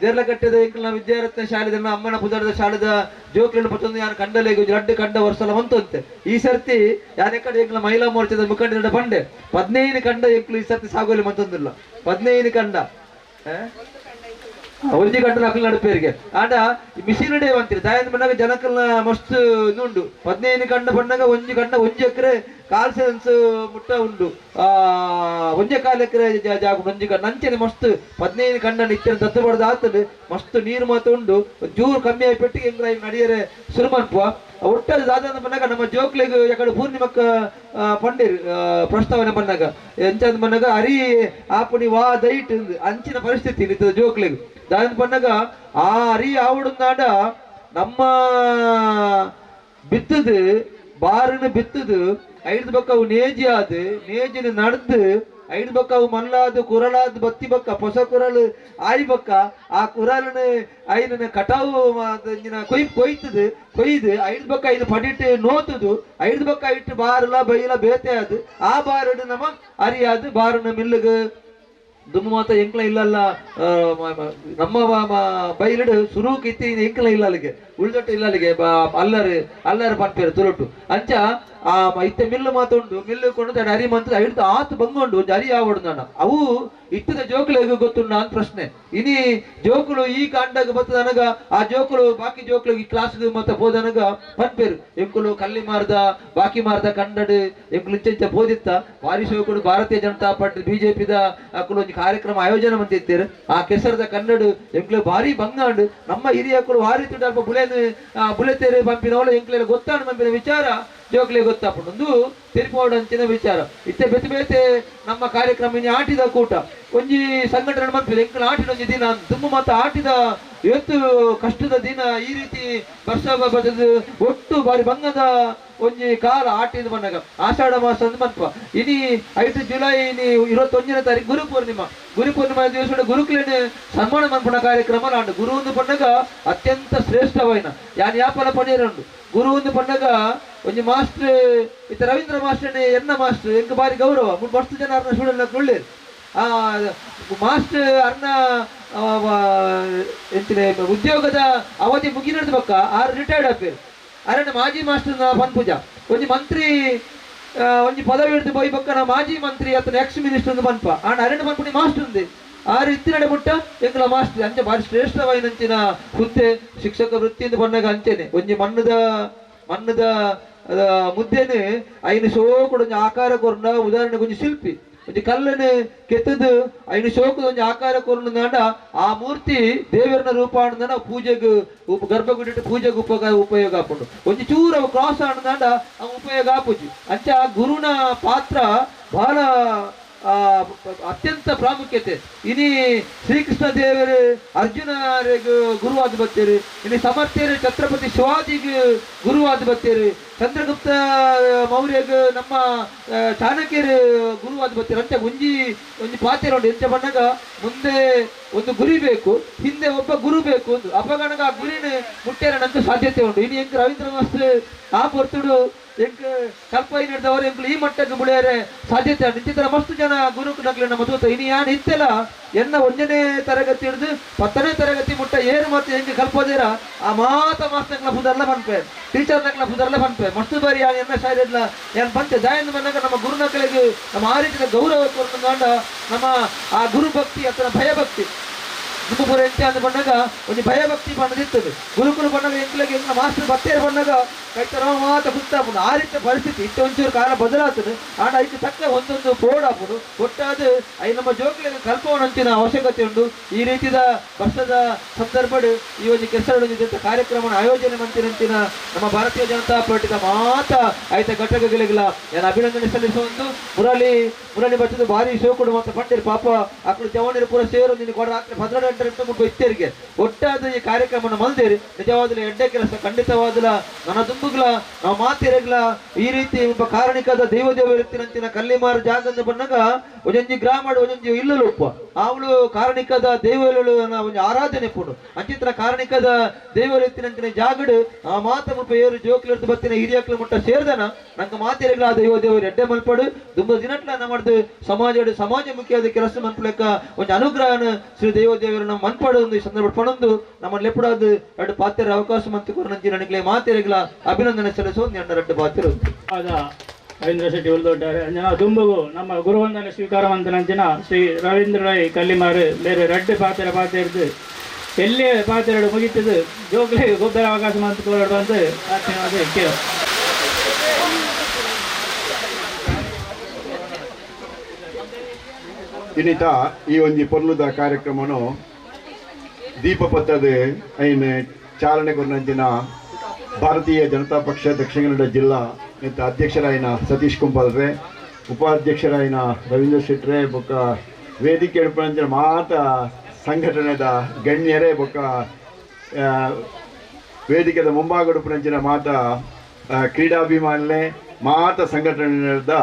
ದೇರ್ಲಕಟ್ಟೆದ ಎಂಕುಲ್ಲ ವಿದ್ಯಾರತ್ನ ಶಾಲೆದ ಅಮ್ಮನ ಪುದರದ ಶಾಲೆದ ಜೋಕ್ಲಿನ ಪತ್ತೊಂದು ಯಾನು ಕಂಡಲೆ ರಡ್ಡು ಕಂಡ ವರ್ಷಲ ಹೊಂತಂತೆ ಈ ಸರ್ತಿ ಯಾನೆ ಕಡೆ ಎಂಕುಲ ಮಹಿಳಾ ಮೋರ್ಚಾದ ಮುಖಂಡರ ಬಂಡೆ 15 ಕಂಡ ಎಂಕುಲು ಈ ಸರ್ತಿ ಸಾಗೋಲಿ ಮಂತೊಂದಿಲ್ಲ 15 ಕಂಡ ಒಂಜಿ ಗಂಟಲು ಅಕಲ್ ನಡುಪೇರಿಗೆ ಆಂಡ ಮಿಷಿನ್ ಡೇ ಅಂತೀರಿ ದಾಯಂದ ಬಂದಾಗ ಜನಕಲ್ನ ಮಸ್ತ್ ಉಂಡು 15 ಕಂಡ ಬಂದಾಗ ಒಂಜಿ ಕಂಡ ಒಂಜಿ ಎಕರೆ ಕಾಲ್ ಸೆನ್ಸ್ ಮುಟ್ಟ ಉಂಡು ಒಂಜೆ ಕಾಲು ಎಕರೆ ಜಾಗ ಒಂಜಿ ಕಂಡ ಅಂಚೆನೆ ಮಸ್ತ್ 15 ಕಂಡ ಇಚ್ಚಿನ ದತ್ತು ಬಡ್ದು ಆತದೆ ಮಸ್ತ್ ನೀರು ಮಾತು ಉಂಡು ಜೂರು ಕಮ್ಮಿ ಆಗಿ ಪೆಟ್ಟಿಗೆ ಎಂಗ್ಲ ನಡಿಯರೆ ಸುರುಮನ್ಪುವ ಒಟ್ಟಾದ ದಾದ ಬಂದಾಗ ನಮ್ಮ ಜೋಕ್ಲಿಗೆ ಯಾಕಡೆ ಪೂರ್ಣಿಮಕ್ಕ ಪಂಡಿರ್ ಪ್ರಸ್ತಾವನೆ ಬಂದಾಗ ಎಂಚಂದ ಬಂದಾಗ ಅರಿ ಆಪುಣಿ ವಾ ದೈಟ್ ಅಂಚಿನ ಪರಿಸ್ಥಿತಿ ಇರ್ತದೆ ಜೋಕ್ಲಿಗೆ ದಾದ ಬಂದಾಗ ಆ ಅರಿ ಆವಡುಂದಾಡ ನಮ್ಮ ಬಿತ್ತದು ಬಾರಿನ ಬಿತ್ತದು 5 ಬಕ್ಕವು ನೇಜಿ ಆದು ನೇಜಿನ ನಡೆದು 5 ಬಕ್ಕವು ಮಲ್ಲಾದು ಕುರಲಾದು ಬತ್ತಿ ಬಕ್ಕ ಹೊಸ ಕುರಲು ಆಯಿ ಬಕ್ಕ ಆ ಕುರಲನ ಐನ ಕಟಾವು ಕೊಯ್ತದು ಕೊಯ್ದು 5 ಬಕ್ಕ ಐದು ಪಡಿಟ್ಟು ನೋತದು 5 ಬಕ್ಕ ಇಟ್ಟು ಬಾರಲ ಬೈಲ ಬೇತೆ ಅದು ಆ ಬಾರಡು ನಮ್ಮ ಅರಿಯಾದು ಬಾರನ ಮಿಲ್ಲುಗ ದುಮ್ಮು ಮಾತ ಎಂಕ್ಲ ಇಲ್ಲಲ್ಲ ನಮ್ಮ ಬೈಲಿಡು ಸುರೂಕ್ ಇತ್ತಿ ಎಂಕ್ಲ ಇಲ್ಲ ಅಲ್ಲಿಗೆ ಉಳ್ದೊಟ್ಟು ಇಲ್ಲ ಅಲ್ಲಿಗೆ ಅಲ್ಲರು ಪನ್ಪೇರು ತುರುಟು ಅಂಚ ಆ ಇತ್ತೆ ಮಿಲ್ಲು ಮಾತುಂಡು ಮಿಲ್ಲು ಕೊಂಡು ಅರಿ ಮಂತ್ರ ಹಿಡ್ದು ಆತು ಬಂಗೊಂಡು ಒಂಜಿ ಅರಿ ಆವಡು ಅವು ಇಟ್ಟದ ಜೋಕುಲಿಗೆ ಗೊತ್ತುಂಡ ಅಂತ ಪ್ರಶ್ನೆ ಇನಿ ಜೋಕುಲು ಈ ಕಾಂಡಾಗ ಬರ್ತದ ನನಗ ಆ ಜೋಕುಲು ಬಾಕಿ ಜೋಕುಲು ಈ ಕ್ಲಾಸ್ ಮತ್ತೆ ಬೋದನಗ ಪನ್ಪೇರು ಎಂಕುಲು ಕಲ್ಲಿ ಮಾರ್ದ ಬಾಕಿ ಮಾರ್ದ ಕನ್ನಡ ಎಂಕುಲು ಇಂಚ ಬೋದಿತ್ತ ಭಾರಿ ಶೋಕುಡು ಭಾರತೀಯ ಜನತಾ ಪಾರ್ಟಿ ಬಿಜೆಪಿದ ಅಕ್ಕಲು ಒಂದು ಕಾರ್ಯಕ್ರಮ ಆಯೋಜನೆ ಮಂತಿರ್ತೀರು ಆ ಕೆಸರದ ಕನ್ನಡ ಎಂಕ್ಲು ಭಾರಿ ಬಂಗಾಂಡು ನಮ್ಮ ಹಿರಿಯಕ್ಕಳು ಭಾರಿ ತುಡಲ್ಪ ಬುಲೆತೇರೆ ಪಂಪಿನವಳು ಎಂಕ್ಲೆಲ್ಲ ಗೊತ್ತಾಡು ಪಂಪಿನ ವಿಚಾರ ಜೋಕ್ಲೆ ಗೊತ್ತಾಪುಂಡು ತಿರುಪೋಡು ಅಂಚಿನ ವಿಚಾರ ಇತ್ತೆ ಬೆತೆ ಬೇತೆ ನಮ್ಮ ಕಾರ್ಯಕ್ರಮ ಇನ್ನು ಆಟಿದ ಕೂಟ ಒಂಜಿ ಸಂಘಟನೆ ಮನ್ಪಿಲ್ಲ ಎಂಕಲ್ ಆಟಿನ ಒಂಜಿ ದಿನ ತುಂಬ ಮತ್ತೆ ಆಟಿದ ಇವತ್ತು ಕಷ್ಟದ ದಿನ ಈ ರೀತಿ ವರ್ಷ ಬದಲು ಒಟ್ಟು ಬಾರಿ ಬಂಗದ ಒಂಜಿ ಕಾಲ ಆಟಿದ ಬಂದಾಗ ಆಷಾಢ ಮಾಸ ಅಂತ ಮನ್ಪ ಇನಿ 5 ಜುಲೈ 21ನೇ ತಾರೀಕು ಗುರುಪೂರ್ಣಿಮಾ ದಿವಸ ಗುರುಕುಲೇನೆ ಸನ್ಮಾನ ಮನ್ಪಣ ಕಾರ್ಯಕ್ರಮ ಆಂಡು ಗುರು ಒಂದು ಪಂಡಗ ಅತ್ಯಂತ ಶ್ರೇಷ್ಠವಾಯಿನ ಯಾನ್ ಯಾಪಲ ಪಣಿಯರಂಡು ಗುರು ಒಂದು ಪಂಡಗ ಒಂಜಿ ಮಾಸ್ಟರ್ ಇತ್ತ ರವೀಂದ್ರ ಮಾಸ್ಟರ್ ಎನ್ನ ಮಾಸ್ಟರ್ ಎಂಕ ಬಾರಿ ಗೌರವ ಮಸ್ತ್ ಜನ ಅರ್ನ ಸ್ಟೂಡೆಂಟ್ ಒಳ್ಳೇದು ಆ ಮಾಸ್ಟರ್ ಅರ್ನ ಎಂತಿನ ಉದ್ಯೋಗದ ಅವಧಿ ಮುಗಿನದ ಬಕ್ಕ ಆರು ರಿಟೈರ್ಡ್ ಆಪೇರು ಅರಣ್ಣ ಮಾಜಿ ಮಾಸ್ಟರ್ ಪನ್ಪೂಜ ಒಂಜಿ ಮಂತ್ರಿ ಒಂಜಿ ಪದವಿ ಹಿಡಿದು ಬೈ ಬಕ್ಕ ಮಾಜಿ ಮಂತ್ರಿ ಅತನ ಎಕ್ಸ್ ಮಿನಿಸ್ಟರ್ ಪನ್ಪ ಆಂಡ ಅರಣ್ಯ ಪನ್ಪುಣಿ ಮಾಸ್ಟರ್ ఉంది ಆರು ಇತ್ತಿನಡೆ ಮುಟ್ಟ ಎಂಕಲ ಮಾಸ್ಟರ್ ಅಂಚೆ ಬಾರಿ ಶ್ರೇಷ್ಠವಾಯಿನಂಚಿನ ಹುದ್ದೆ ಶಿಕ್ಷಕ ವೃತ್ತಿಯಿಂದ ಬಂದಾಗ ಅಂಚೆನೆ ಒಂಜಿ ಮಣ್ಣದ ಮುದ್ದೆನೆ ಐನು ಶೋಕುಡು ಒಂಜಿ ಆಕಾರ ಕೊರ್ನ ಉದಾಹರಣೆಗೆ ಒಂಜಿ ಶಿಲ್ಪಿ ಒಂಜಿ ಕಲ್ಲನ್ನು ಕೆತ್ತದು ಐನು ಶೋಕದ ಒಂಜಿ ಆಕಾರ ಕೊರ್ನಂದಾಂಡ ಆ ಮೂರ್ತಿ ದೇವರನ ರೂಪ ಆನಂದಾಂಡ ಪೂಜೆಗೆ ಗರ್ಭಗುಡಿ ಪೂಜೆಗೆ ಉಪಯೋಗ ಆಪುಂಡು ಒಂಜಿ ಚೂರ ಕ್ರಾಸ್ ಆನಂದಾಂಡ ಉಪಯೋಗ ಆಪುಜಿ ಅಂಚ ಗುರುನ ಪಾತ್ರ ಬಹಳ ಅತ್ಯಂತ ಪ್ರಾಮುಖ್ಯತೆ ಇನಿ ಶ್ರೀಕೃಷ್ಣ ದೇವರು ಅರ್ಜುನರಿಗೆ ಗುರುವಾದ ಬತ್ತೇರು ಇನ್ನು ಸಮರ್ಥ್ಯರು ಛತ್ರಪತಿ ಶಿವಾಜಿಗೆ ಗುರುವಾದ ಬತ್ತೇರು ಚಂದ್ರಗುಪ್ತ ಮೌರ್ಯಗೆ ನಮ್ಮ ಚಾಣಕ್ಯರು ಗುರುವಾದ ಬತ್ತೇರು ಅಂತ ಒಂಜಿ ಪಾತ್ರ ಉಂಟು ಎಂಚ ಬಂದಾಗ ಮುಂದೆ ಒಂದು ಗುರಿ ಬೇಕು ಹಿಂದೆ ಒಬ್ಬ ಗುರು ಬೇಕು ಒಂದು ಅಪಗಣಗ ಆ ಗುರಿನ ಮುಟ್ಟೇರಂತ ಸಾಧ್ಯತೆ ಉಂಟು ಇನ್ನು ಎಂಕ್ ರವೀಂದ್ರ ಮಾಸ್ಟರ್ ಆ ಪೊರ್ತುಡು ಎಂಕ್ ಕಲ್ಪೈ ನಡೆದವರು ಎಂಕ್ಲು ಈ ಮಟ್ಟಕ್ಕೆ ಮುಳಿಯರೆ ಸಾಧ್ಯತೆ ಉಂಟು ಇಂಚಿತರ ಮಸ್ತ್ ಜನ ಗುರುಕುನಕ್ಲೆ ನಮ್ಮ ತೂತ ಇನ್ನು ಯಾನ್ ಇತ್ತೆಲ್ಲ ಎನ್ನ 1ನೇ ತರಗತಿ ಹಿಡಿದು 10ನೇ ತರಗತಿ ಮುಟ್ಟ ಏರು ಮತ್ತೆ ಹೆಂಗೆ ಕಲ್ಪೋದೇರ ಆ ಮಾತ ಮಾಸ್ತರ್ನ ಪುದರ್ಲ ಪನ್ಪೆ ಟೀಚರ್ನಕ್ಲ ಪುದರ್ಲ ಪನ್ಪೆ ಮಸ್ತ್ ಬಾರಿ ಯಾನ್ ಎನ್ನ ಶಾಲೆಡ್ಲ ಯಾನ್ ಪಂಚೆ ದಾಯಂದ ಬಂದಾಗ ನಮ್ಮ ಗುರುನಕ್ಲೆಗೆ ನಮ್ಮ ಆ ರೀತಿಯ ಗೌರವ ಕೊಡ್ಕೊಂಡ ನಮ್ಮ ಆ ಗುರು ಭಕ್ತಿ ಅಥವಾ ಭಯಭಕ್ತಿ ಗುರುಪುರ ಎಂಚ ಅಂತ ಬಂದಾಗ ಒಂದು ಭಯಭಕ್ತಿ ಬಣ್ಣದಿರ್ತದೆ ಗುರುಕುಲು ಬಂದಾಗ ಎಂಕ್ಲೆಗೆ ಎಂಕ್ಲ ಮಾಸ್ಟರ್ ಬತ್ತೇರು ಬಂದಾಗ ಕೈತರ ಮಾತ ಪುಸ್ತಕ ಆ ರೀತಿಯ ಪರಿಸ್ಥಿತಿ ಇತ್ತು ಒಂಚೂರು ಕಾಲ ಬದಲಾಗ್ತದೆ ಆಡ ಇದಕ್ಕೆ ತಕ್ಕ ಒಂದೊಂದು ಬೋರ್ಡ್ ಹಾಕುದು ಒಟ್ಟಾದ ಐ ನಮ್ಮ ಜೋಕ್ಲಿಗೆ ಕಲ್ಪವನಂಚಿನ ಅವಶ್ಯಕತೆ ಉಂಟು ಈ ರೀತಿಯ ವರ್ಷದ ಸಂದರ್ಭ ಈ ಒಂದು ಕೆಸರೊಂದಿದ್ದಂಥ ಕಾರ್ಯಕ್ರಮ ಆಯೋಜನೆ ಮಂತಿನಂಚಿನ ನಮ್ಮ ಭಾರತೀಯ ಜನತಾ ಪಾರ್ಟಿದ ಮಾತ ಆಯ್ತ ಘಟಕಗಳಿಗೆಲ್ಲ ನಾನು ಅಭಿನಂದನೆ ಸಲ್ಲಿಸುವಂತು ಮುರಳಿ ಬಚ್ಚದು ಭಾರಿ ಶೋಕುಡು ಮತ್ತು ಪಂಡಿರು ಪಾಪ ಅಕ್ಕಳು ಜವನಿರು ಪೂರ ಸೇರು ನಿನ್ನ ಕೊಡ ರಾತ್ರಿ 12 ಗಂಟೆ ಮುಟ್ಟು ಇತ್ತೇರಿಗೆ ಒಟ್ಟಾದ ಈ ಕಾರ್ಯಕ್ರಮ ಮಲ್ದೇರಿ ನಿಜವಾದ ಎಡ್ಡೆ ಕೆಲಸ ಖಂಡಿತವಾದ ನನ್ನದೊಂದು ದುಂಬುಗಳ ನಾವು ಮಾತಿರಗ್ಲ ಈ ರೀತಿ ಒಬ್ಬ ಕಾರಣಿಕದ ದೇವದೇವ ಇರ್ತೀನಂತಿನ ಕಲ್ಲಿಮಾರು ಜಾಗದ ಬಂದಾಗ ಒಂಜೊಂಜಿ ಗ್ರಾಮ ಒಂಜೊಂಜಿ ಇಲ್ಲಲು ಉಪ್ಪ ಅವಳು ಕಾರಣಿಕದ ದೇವಲು ಒಂದು ಆರಾಧನೆ ಪುಡು ಅಂಚಿತ್ರ ಕಾರಣಿಕದ ದೇವರ ಇರ್ತೀನಂತಿನ ಜಾಗಡು ಆ ಮಾತ ಮುಪ್ಪ ಏರು ಜೋಕ್ಲಿರ್ದು ಬತ್ತಿನ ಹಿರಿಯಕ್ಲ ಮುಟ್ಟ ಸೇರ್ದನ ನಂಗೆ ಮಾತಿರಗ್ಲ ಆ ದೇವದೇವರು ಎಡ್ಡೆ ಮಲ್ಪಡು ದುಂಬ ದಿನಟ್ಲ ನಮ್ಮದು ಸಮಾಜ ಮುಖ್ಯವಾದ ಕೆಲಸ ಮನ್ಪಲೆಕ್ಕ ಒಂದು ಅನುಗ್ರಹನ ಶ್ರೀ ದೇವದೇವರನ್ನ ಮನ್ಪಡು ಒಂದು ಈ ಸಂದರ್ಭ ಪಣಂದು ನಮ್ಮ ಲೆಪ್ಪಡಾದ ಎರಡು ಪಾತ್ರ ಅವಕಾಶ ಮತ್ತು ಕೊರನಂಜಿ ನನಗೆ ಮಾತಿರಗ್ಲ ಅಭಿನಂದನೆ ಸಲ್ಲಿಸೋದು ನನ್ನ ಎರಡು ಪಾತ್ರ ರವೀಂದ್ರ ಶೆಟ್ಟಿ ಉಳ್ದೊಡ್ಡಾರೆ ಅಂಜನ ದುಂಬುಗು ನಮ್ಮ ಗುರುವಂದನೆ ಸ್ವೀಕಾರವಂತನಂಚಿನ ಶ್ರೀ ರವೀಂದ್ರ ರೈ ಕಲ್ಲಿಮಾರು ಬೇರೆ ರೆಡ್ಡು ಪಾತಿರ್ದು ಎಲ್ಲಿ ಪಾತಿರಡು ಮುಗಿತದು ಜೋಗ್ಲಿ ಗೊಬ್ಬರ ಅವಕಾಶ ಮತ್ತು ಕೋರಾಡು ಅಂತ ಆತ್ಮೀಯವಾದ ಕೇಳ ಇನ್ನಿತ ಈ ಒಂದು ಪೊರ್ಲುದ ಕಾರ್ಯಕ್ರಮನು ದೀಪಪಥದ ಐನ್ ಚಾಲನೆ ಕೊರಂಚಿನ ಭಾರತೀಯ ಜನತಾ ಪಕ್ಷ ದಕ್ಷಿಣ ಕನ್ನಡ ಜಿಲ್ಲಾ ಅಧ್ಯಕ್ಷರಾಯಿನ ಸತೀಶ್ ಕುಂಪಲ್ರೆ ಉಪಾಧ್ಯಕ್ಷರಾಯಿನ ರವೀಂದ್ರ ಶೆಟ್ರೆ ಬೊಕ್ಕ ವೇದಿಕೆ ಎಡ್ಪಂಚಿನ ಮಾತ ಸಂಘಟನೆದ ಗಣ್ಯರೇ ಬೊಕ್ಕ ವೇದಿಕೆದ ಮುಂಭಾಗಡುಪಂಚಿನ ಮಾತ ಕ್ರೀಡಾಭಿಮಾನಿಲೆ ಮಾತ ಸಂಘಟನೆದ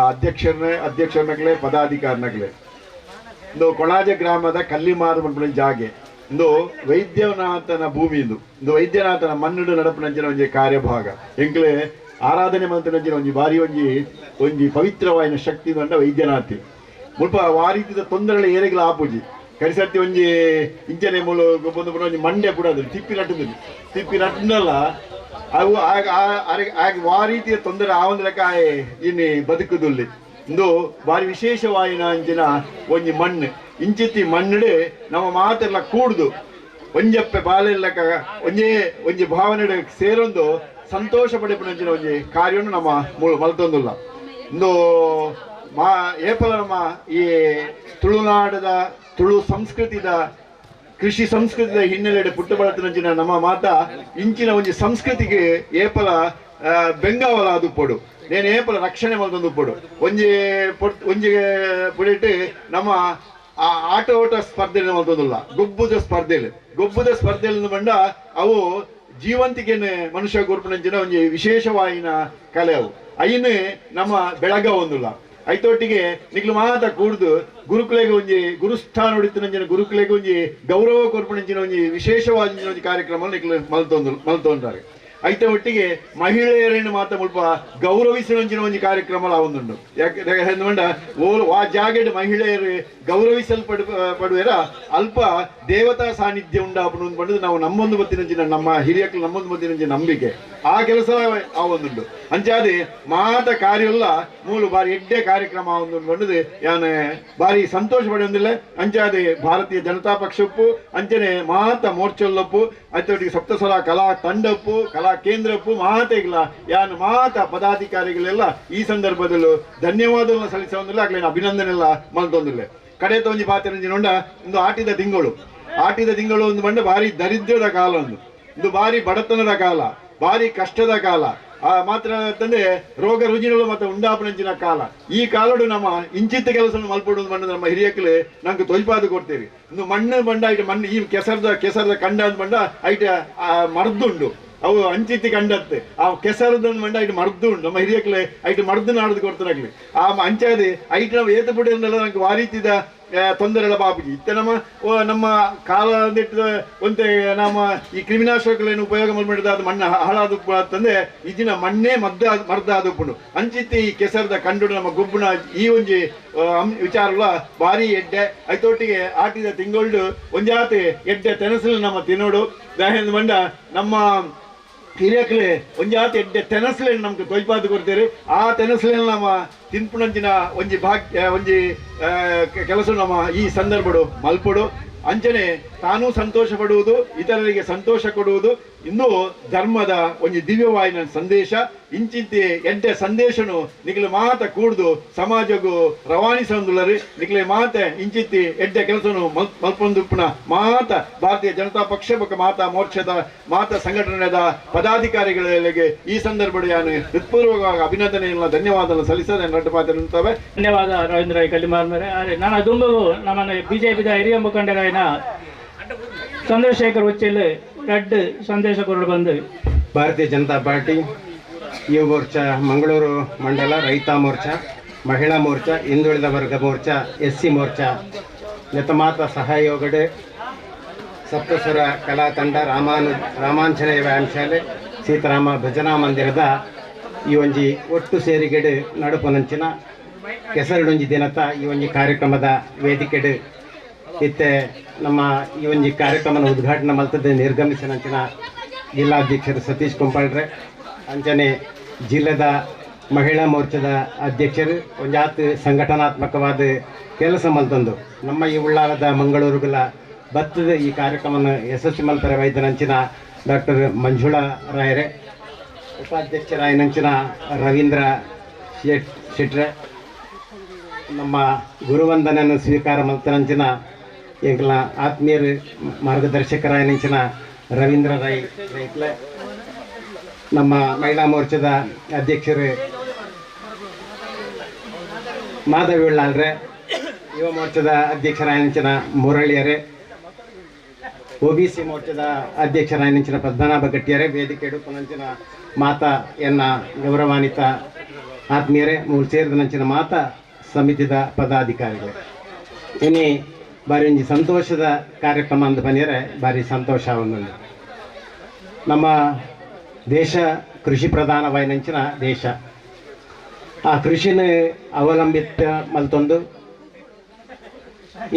ಅಧ್ಯಕ್ಷರನಗಲೇ ಪದಾಧಿಕಾರಿನಗಲೇ ಇಂದು ಕೊಣಾಜ ಗ್ರಾಮದ ಕಲ್ಲಿಮಾರು ಮನ್ಪುನ ಜಾಗೆ ಇಂದು ವೈದ್ಯನಾಥನ ಭೂಮಿ ಇಂದು ವೈದ್ಯನಾಥನ ಮನ್ನಡು ನಡಪನಂಚಿನ ಒಂಜಿ ಕಾರ್ಯಭಾಗ ಎಂಕ್ಲೆ ಆರಾಧನೆ ಮಂತ್ರಿನಂಚಿನ ಒಂಜಿ ಬಾರಿ ಒಂಜಿ ಪವಿತ್ರವಾಯಿನ ಶಕ್ತಿ ಬಂದ ವೈದ್ಯನಾಥಿ ಮುಲ್ಪ ಆ ರೀತಿಯ ತೊಂದರೆಗಳ ಏರೆಗಳ ಆಪುಜಿ ಕಡಿಸರ್ತಿ ಒಂಜಿ ಇಂಚನೆ ಮೂಲು ಬಂದು ಒಂಜಿ ಮಂಡ್ಯ ಕೂಡ ತಿಪ್ಪಿ ನಟ್ಟನಲ್ಲ ಅವು ಆಗ ಆ ರೀತಿಯ ತೊಂದರೆ ಆ ಒಂದು ಲೆಕ್ಕ ಇನ್ನು ಬದುಕುದುಲ್ಲಿ ಇಂದು ಬಾರಿ ವಿಶೇಷವಾಯಿನ ಅಂಚಿನ ಒಂಜಿ ಮಣ್ಣು ಇಂಚಿತ್ತಿ ಮಣ್ಣು ನಮ್ಮ ಮಾತೆಲ್ಲ ಕೂಡ್ದು ಒಂಜಪ್ಪೆ ಬಾಲೆಲ್ಲಕ ಒಂಜಿ ಭಾವನೆ ಸೇರೊಂದು ಸಂತೋಷ ಪಡಿಪುನಂಚಿನ ಒಂಜಿ ಕಾರ್ಯವನ್ನು ನಮ್ಮ ಮಲ್ತೊಂದುಲ್ಲ ಇಂದು ಏಪಲ ನಮ್ಮ ಈ ತುಳುನಾಡದ ತುಳು ಸಂಸ್ಕೃತಿದ ಕೃಷಿ ಸಂಸ್ಕೃತಿದ ಹಿನ್ನೆಲೆ ಪುಟ್ಟು ಬಳತಿನಂಚಿನ ನಮ್ಮ ಮಾತ ಇಂಚಿನ ಒಂಜಿ ಸಂಸ್ಕೃತಿಗೆ ಏಪಲ ಬೆಂಗಾವಲ ಅದು ಪೊಡು ನೇನು ಏಪಲ ರಕ್ಷಣೆ ಮಲ್ತೊಂದು ಪೊಡು ಒಂಜಿ ಪುಡಿಟ್ಟು ನಮ್ಮ ಆಟ ಓಟ ಸ್ಪರ್ಧೆಯಲ್ಲಿ ಮಲ್ತೊಂದುಲ್ಲ ಗೊಬ್ಬುದ ಸ್ಪರ್ಧೆಯಲ್ಲಿ ಬಂಡ ಅವು ಜೀವಂತಿಕೆಯನ್ನು ಮನುಷ್ಯ ಗುರುಪುನಂಚಿನ ಒಂಜಿ ವಿಶೇಷವಾಯಿನ ಕಲೆ ಅವು ಅಯ್ಯನೇ ನಮ್ಮ ಬೆಳಗ ಒಂದುಲ್ಲ ಐತೊಟ್ಟಿಗೆ ನಿಕ್ಲು ಮಾತ ಕೂಡ್ದು ಗುರುಕುಲೆಗೆ ಒಂಜಿ ಗುರುಸ್ಥಾನ ಹೊಡಿತಿನಂಚಿನ ಗುರುಕುಲೆಗೆ ಒಂಜಿ ಗೌರವ ಕೊರ್ಪಣಂಚಿನ ಒಂಜಿ ವಿಶೇಷವಾದ ಒಂಜಿ ಕಾರ್ಯಕ್ರಮ ನಿಕ್ಲು ಮಲ್ತೊಂದಾರೆ ಐತ ಒಟ್ಟಿಗೆ ಮಹಿಳೆಯರನ್ನು ಮಾತ ಮುಲ್ಪ ಗೌರವಿಸುವಂಚಿನ ಒಂಜಿ ಕಾರ್ಯಕ್ರಮ ಆವೊಂದುಂಡು ಯಾಕೆ ಓಲು ಆ ಜಾಗೆಡ್ ಮಹಿಳೆಯರು ಗೌರವಿಸಲ್ಪಡುವರ ಅಲ್ಪ ದೇವತಾ ಸಾನ್ನಿಧ್ಯ ಉಂಡಾಪನು ಬಂದು ನಾವು ನಮ್ಮೊಂದು ಬತ್ತಿನಂಚಿನ ನಮ್ಮ ಹಿರಿಯಕ್ಕಳು ನಮ್ಮೊಂದು ಬತ್ತಿನಂಚಿನ ನಂಬಿಕೆ ಆ ಕೆಲಸ ಆವೊಂದುಂಡು ಅಂಚಾದೆ ಮಾತ ಕಾರ್ಯಲ್ಲ ಮೂಲು ಬಾರಿ ಎಡ್ಡೆ ಕಾರ್ಯಕ್ರಮ ಆವೊಂದು ಬಂದು ಯಾನ್ ಬಾರಿ ಸಂತೋಷ ಪಡೆಯೊಂದಿಲ್ಲ ಅಂಚಾದೆ ಭಾರತೀಯ ಜನತಾ ಪಕ್ಷಪ್ಪು ಅಂಚನೆ ಮಾತ ಮೋರ್ಚೊಲ್ಲಪ್ಪು ಐತೊಟ್ಟಿಗೆ ಸಪ್ತಸ್ವರ ಕಲಾ ತಂಡಪ್ಪು ಕಲಾ ಕೇಂದ್ರಪ್ಪು ಮಾತೆಗಳ ಯಾನು ಮಾತ ಪದಾಧಿಕಾರಿಗಳೆಲ್ಲ ಈ ಸಂದರ್ಭದಲ್ಲೂ ಧನ್ಯವಾದವನ್ನು ಸಲ್ಲಿಸೋದಿಲ್ಲ ಆಗ್ಲೇನು ಅಭಿನಂದನೆ ಎಲ್ಲ ಮಲ್ತೊಂದಿಲ್ಲ ಕಡೆ ತೊಂಜಿ ಪಾತ್ರಂಜಿನೊಂಡ ಒಂದು ಆಟಿದ ತಿಂಗಳು ಒಂದು ಬಂಡ ಭಾರಿ ದರಿದ್ರದ ಕಾಲ ಒಂದು ಭಾರಿ ಬಡತನದ ಕಾಲ ಭಾರಿ ಕಷ್ಟದ ಕಾಲ ಮಾತ್ರ ತಂದೆ ರೋಗ ರುಜಿನಗಳು ಮತ್ತೆ ಉಂಡಾಪನಂಚಿನ ಕಾಲ ಈ ಕಾಲಡು ನಮ್ಮ ಇಂಚಿತ್ತ ಕೆಲಸ ಮಲ್ಪಡುವುದು ಬಂದ ನಮ್ಮ ಹಿರಿಯಕ್ಕಲೆ ನಂಗೆ ತೊಯ್ಪಾದು ಕೊಡ್ತೇವೆ ಇನ್ನು ಮಣ್ಣು ಬಂಡ ಐಟ ಮಣ್ಣು ಈ ಕೆಸರದ ಕಂಡ ಅಂತ ಬಂಡ ಐಟ ಮರ್ದುಂಡು ಅವು ಅಂಚಿತ್ತಿ ಕಂಡತ್ತೆ ಆ ಕೆಸರದ ಮಂಡ ಐಟು ಮರ್ದು ಉಂಡು ನಮ್ಮ ಹಿರಿಯಕ್ಕಲೆ ಐಟು ಮರ್ದು ನಾಡ್ದು ಕೊಡ್ತಾರಾಗ್ಲಿ ಆ ಅಂಚಾದೆ ಐಟು ನಾವು ಏತ ಪುಡಿಯನ್ನೆಲ್ಲ ನಂಗೆ ವಾರೀತಿದ ತೊಂದರೆಗಳ ಬಾಬುಜಿ ಇತ್ತ ನಮ್ಮ ಕಾಲ ಒಂತೆ ನಮ್ಮ ಈ ಕ್ರಿಮಿನಾಶಕಗಳೇನು ಉಪಯೋಗ ಮಾಡಿದ ಅದು ಮಣ್ಣು ಹಾಳಾದ ಅಂತಂದ್ರೆ ಇದಿನ ಮಣ್ಣೇ ಮರ್ದಾದ ಉಪ್ಪುಂಡು ಅಂಚಿತ್ತಿ ಈ ಕೆಸರದ ಕಂಡು ನಮ್ಮ ಗುಬ್ಬುನ ಈ ಒಂಜಿ ವಿಚಾರಗಳ ಭಾರಿ ಎಡ್ಡೆ ಐತೊಟ್ಟಿಗೆ ಆಟಿದ ತಿಂಗಳು ಒಂಜಾತೆ ಎಡ್ಡೆ ತೆನಸಲು ನಮ್ಮ ತಿನ್ನೋಡು ಮಂಡ ನಮ್ಮ ಹಿರಿಯಕ್ಕಲೆ ಒಂಜಾತಿ ಎಡ್ಡೆ ತೆನಸ್ಲೇನು ನಮ್ಗೆ ತೊಯ್ಪಾದು ಕೊಡ್ತೇವೆ ಆ ತೆನಸ್ಲೇನು ನಮ್ಮ ತಿನ್ಪುಣಂಚಿನ ಒಂಜಿ ಭಾಗ್ಯ ಒಂಜಿ ಕೆಲಸ ನಮ್ಮ ಈ ಸಂದರ್ಭಡು ಮಲ್ಪಡು ಅಂಚನೆ ತಾನೂ ಸಂತೋಷ ಪಡುವುದು ಇತರರಿಗೆ ಸಂತೋಷ ಕೊಡುವುದು ಇನ್ನೂ ಧರ್ಮದ ಒಂದು ದಿವ್ಯವಾಯಿನ ಸಂದೇಶ ಇಂಚಿಂತಿ ಎಡ್ಡೆ ಸಂದೇಶನು ನಿಖಲೆ ಮಾತ ಕೂಡ್ದು ಸಮಾಜಗೂ ರವಾನಿಸೊಂದುಲ್ಲರಿ ನಿಖಲೆ ಮಾತೆ ಇಂಚಿತ್ತಿ ಎಡ್ಡೆ ಕೆಲಸನು ಮಲ್ಪೊಂದುಪ್ಪುನ ಮಾತ ಭಾರತೀಯ ಜನತಾ ಪಕ್ಷ ಬೊಕ್ಕ ಮಾತಾ ಮೋರ್ಚಾದ ಮಾತ ಸಂಘಟನೆದ ಪದಾಧಿಕಾರಿಗಳಿಗೆ ಈ ಸಂದರ್ಭದ ನಾನು ಹೃತ್ಪೂರ್ವಕವಾಗಿ ಅಭಿನಂದನೆಯನ್ನು ಧನ್ಯವಾದ ಸಲ್ಲಿಸದೆ ರಡ್ಡು ಮಾತು ನಿಂತವೆ. ಧನ್ಯವಾದ ರವೀಂದ್ರ ಕಲ್ಲಿಮಾರ್ಮರೆ. ನಾನು ದುಂಬಗು ನಮ್ಮನೆ ಬಿಜೆಪಿದ ಹಿರಿಯ ಮುಖಂಡರಾಯಿನ ಚಂದ್ರಶೇಖರ್ ಉಚ್ಚಿಲ್ ರಡ್ಡು ಸಂದೇಶ ಕೊರಡು ಬಂದು ಭಾರತೀಯ ಜನತಾ ಪಾರ್ಟಿ ಯುವ ಮೋರ್ಚಾ ಮಂಗಳೂರು ಮಂಡಲ, ರೈತ ಮೋರ್ಚಾ, ಮಹಿಳಾ ಮೋರ್ಚಾ, ಹಿಂದುಳಿದ ವರ್ಗ ಮೋರ್ಚಾ, SC ಮೋರ್ಚಾ ನೆತಮಾತ ಸಹಯೋಗಡೆ ಸಪ್ತಸ್ವರ ಕಲಾ ತಂಡ ರಾಮಾಂಜನೇಯ ವ್ಯಾಯಾಮ ಶಾಲೆ ಸೀತಾರಾಮ ಭಜನಾ ಮಂದಿರದ ಈ ಒಂಜಿ ಒಟ್ಟು ಸೇರಿಗೆಡು ನಡುಪನಂಚಿನ ಕೆಸರಡೊಂಜಿ ದಿನತ ಈ ಒಂಜಿ ಕಾರ್ಯಕ್ರಮದ ವೇದಿಕೆಡು ಇತ್ತೆ ನಮ್ಮ ಈ ಒಂಜಿ ಕಾರ್ಯಕ್ರಮದ ಉದ್ಘಾಟನೆ ಮಲ್ತದೆ ನಿರ್ಗಮಿಸಿನಂಚಿನ ಜಿಲ್ಲಾಧ್ಯಕ್ಷರು ಸತೀಶ್ ಕುಂಪಳ್ರೆ, ಅಂಚನೆ ಜಿಲ್ಲೆದ ಮಹಿಳಾ ಮೋರ್ಚಾದ ಅಧ್ಯಕ್ಷರು ಒಂಜಾತ್ ಸಂಘಟನಾತ್ಮಕವಾದ ಕೆಲಸ ಮಲ್ತಂದು ನಮ್ಮ ಈ ಉಳ್ಳಾಲದ ಮಂಗಳೂರುಗಳ ಬತ್ತದ ಈ ಕಾರ್ಯಕ್ರಮವನ್ನು ಯಶಸ್ವಿ ಮಲ್ಪರೆ ವೈದ್ಯನಂಚಿನ ಡಾಕ್ಟರ್ ಮಂಜುಳಾ ರಾಯರೇ, ಉಪಾಧ್ಯಕ್ಷರಾಯನಂಚಿನ ರವೀಂದ್ರ ಶೆಟ್ರೆ, ನಮ್ಮ ಗುರುವಂದನೆಯನ್ನು ಸ್ವೀಕಾರ ಮಲ್ತನಂಚಿನ ಎಂಕಲ ಆತ್ಮೀಯರು ಮಾರ್ಗದರ್ಶಕರಾಯನಂಚಿನ ರವೀಂದ್ರ ರೈಕ್ಲೆ, ನಮ್ಮ ಮಹಿಳಾ ಮೋರ್ಚಾದ ಅಧ್ಯಕ್ಷರು ಮಾಧವಿ ಉಳ್ಳಾಲ್ರೆ, ಯುವ ಮೋರ್ಚಾದ ಅಧ್ಯಕ್ಷರಾಯನಂಚಿನ ಮುರಳಿಯರೇ, OBC ಮೋರ್ಚಾದ ಅಧ್ಯಕ್ಷರಾಯನಂಚಿನ ಪದ್ಮನಾಭ ಗಟ್ಟಿಯರೇ, ವೇದಿಕೆ ಪುನಂಚಿನ ಮಾತಾ ಎನ್ನ ಗೌರವಾನ್ವಿತ ಆತ್ಮೀಯರೇ, ಮೂರು ಸೇರಿದನಂಚಿನ ಮಾತಾ ಸಮಿತಿದ ಪದಾಧಿಕಾರಿಗಳೇ, ಇನ್ನಿ ಬಾರಿ ಒಂಜಿ ಸಂತೋಷದ ಕಾರ್ಯಕ್ರಮ ಅಂತ ಬಂದರೆ ಭಾರಿ ಸಂತೋಷ ಒಂದೊಂದು. ನಮ್ಮ ದೇಶ ಕೃಷಿ ಪ್ರಧಾನವಾಯಿನಂಚಿನ ದೇಶ. ಆ ಕೃಷಿನ ಅವಲಂಬಿತ ಮಲ್ತೊಂದು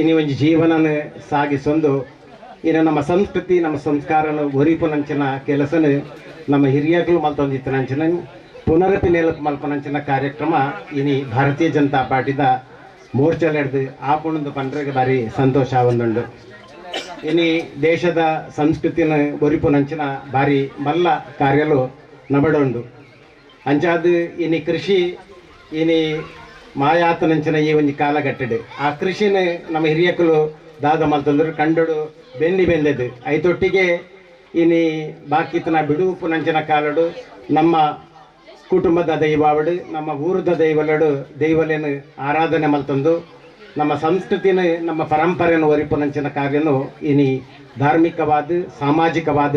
ಇನ್ನು ಒಂಜಿ ಜೀವನನ ಸಾಗಿಸೊಂದು ಇನ್ನು ನಮ್ಮ ಸಂಸ್ಕೃತಿ ನಮ್ಮ ಸಂಸ್ಕಾರನ ಒರಿಪುನಂಚಿನ ಕೆಲಸನ ನಮ್ಮ ಹಿರಿಯಗಳು ಮಲ್ತೊಂದಿತ್ತನಂಚಿನ ಪುನರಪಿ ನೆಲಪು ಮಲ್ಪನಂಚಿನ ಕಾರ್ಯಕ್ರಮ ಇನಿ ಭಾರತೀಯ ಜನತಾ ಪಾರ್ಟಿದ ಮೋರ್ಚಾಲೆಡ್ದು ಆಪುಣಂದು ಪಂಡ್ರೆಗೆ ಭಾರಿ ಸಂತೋಷ ಒಂದುಂಡು. ಇನಿ ದೇಶದ ಸಂಸ್ಕೃತಿನ ಒರಿಪುನಂಚಿನ ಭಾರಿ ಮಲ್ಲ ಕಾರ್ಯಲು ನಬಡುಂಡು. ಅಂಚಾದು ಇನಿ ಕೃಷಿ ಇನಿ ಮಾಯಾತನಂಚಿನ ಈ ಒಂದು ಕಾಲಘಟ್ಟಡು ಆ ಕೃಷಿನ ನಮ್ಮ ಹಿರಿಯಕಲು ದಾದ ಮಲ್ತಂದ್ರು ಕಂಡಡು ಬೆಂದೆದು ಐತೊಟ್ಟಿಗೆ ಇನಿ ಬಾಕಿತನ ಬಿಡುಪುನಂಚಿನ ಕಾಲಡು ನಮ್ಮ ಕುಟುಂಬದ ದೈವಾವಡು ನಮ್ಮ ಊರದ ದೈವಲೇನು ಆರಾಧನೆ ಮಲ್ತಂದು ನಮ್ಮ ಸಂಸ್ಕೃತಿನ ನಮ್ಮ ಪರಂಪರೆಯನ್ನು ಒರಿಪುನಂಚಿನ ಕಾರ್ಯನು ಇನಿ ಧಾರ್ಮಿಕವಾದ ಸಾಮಾಜಿಕವಾದ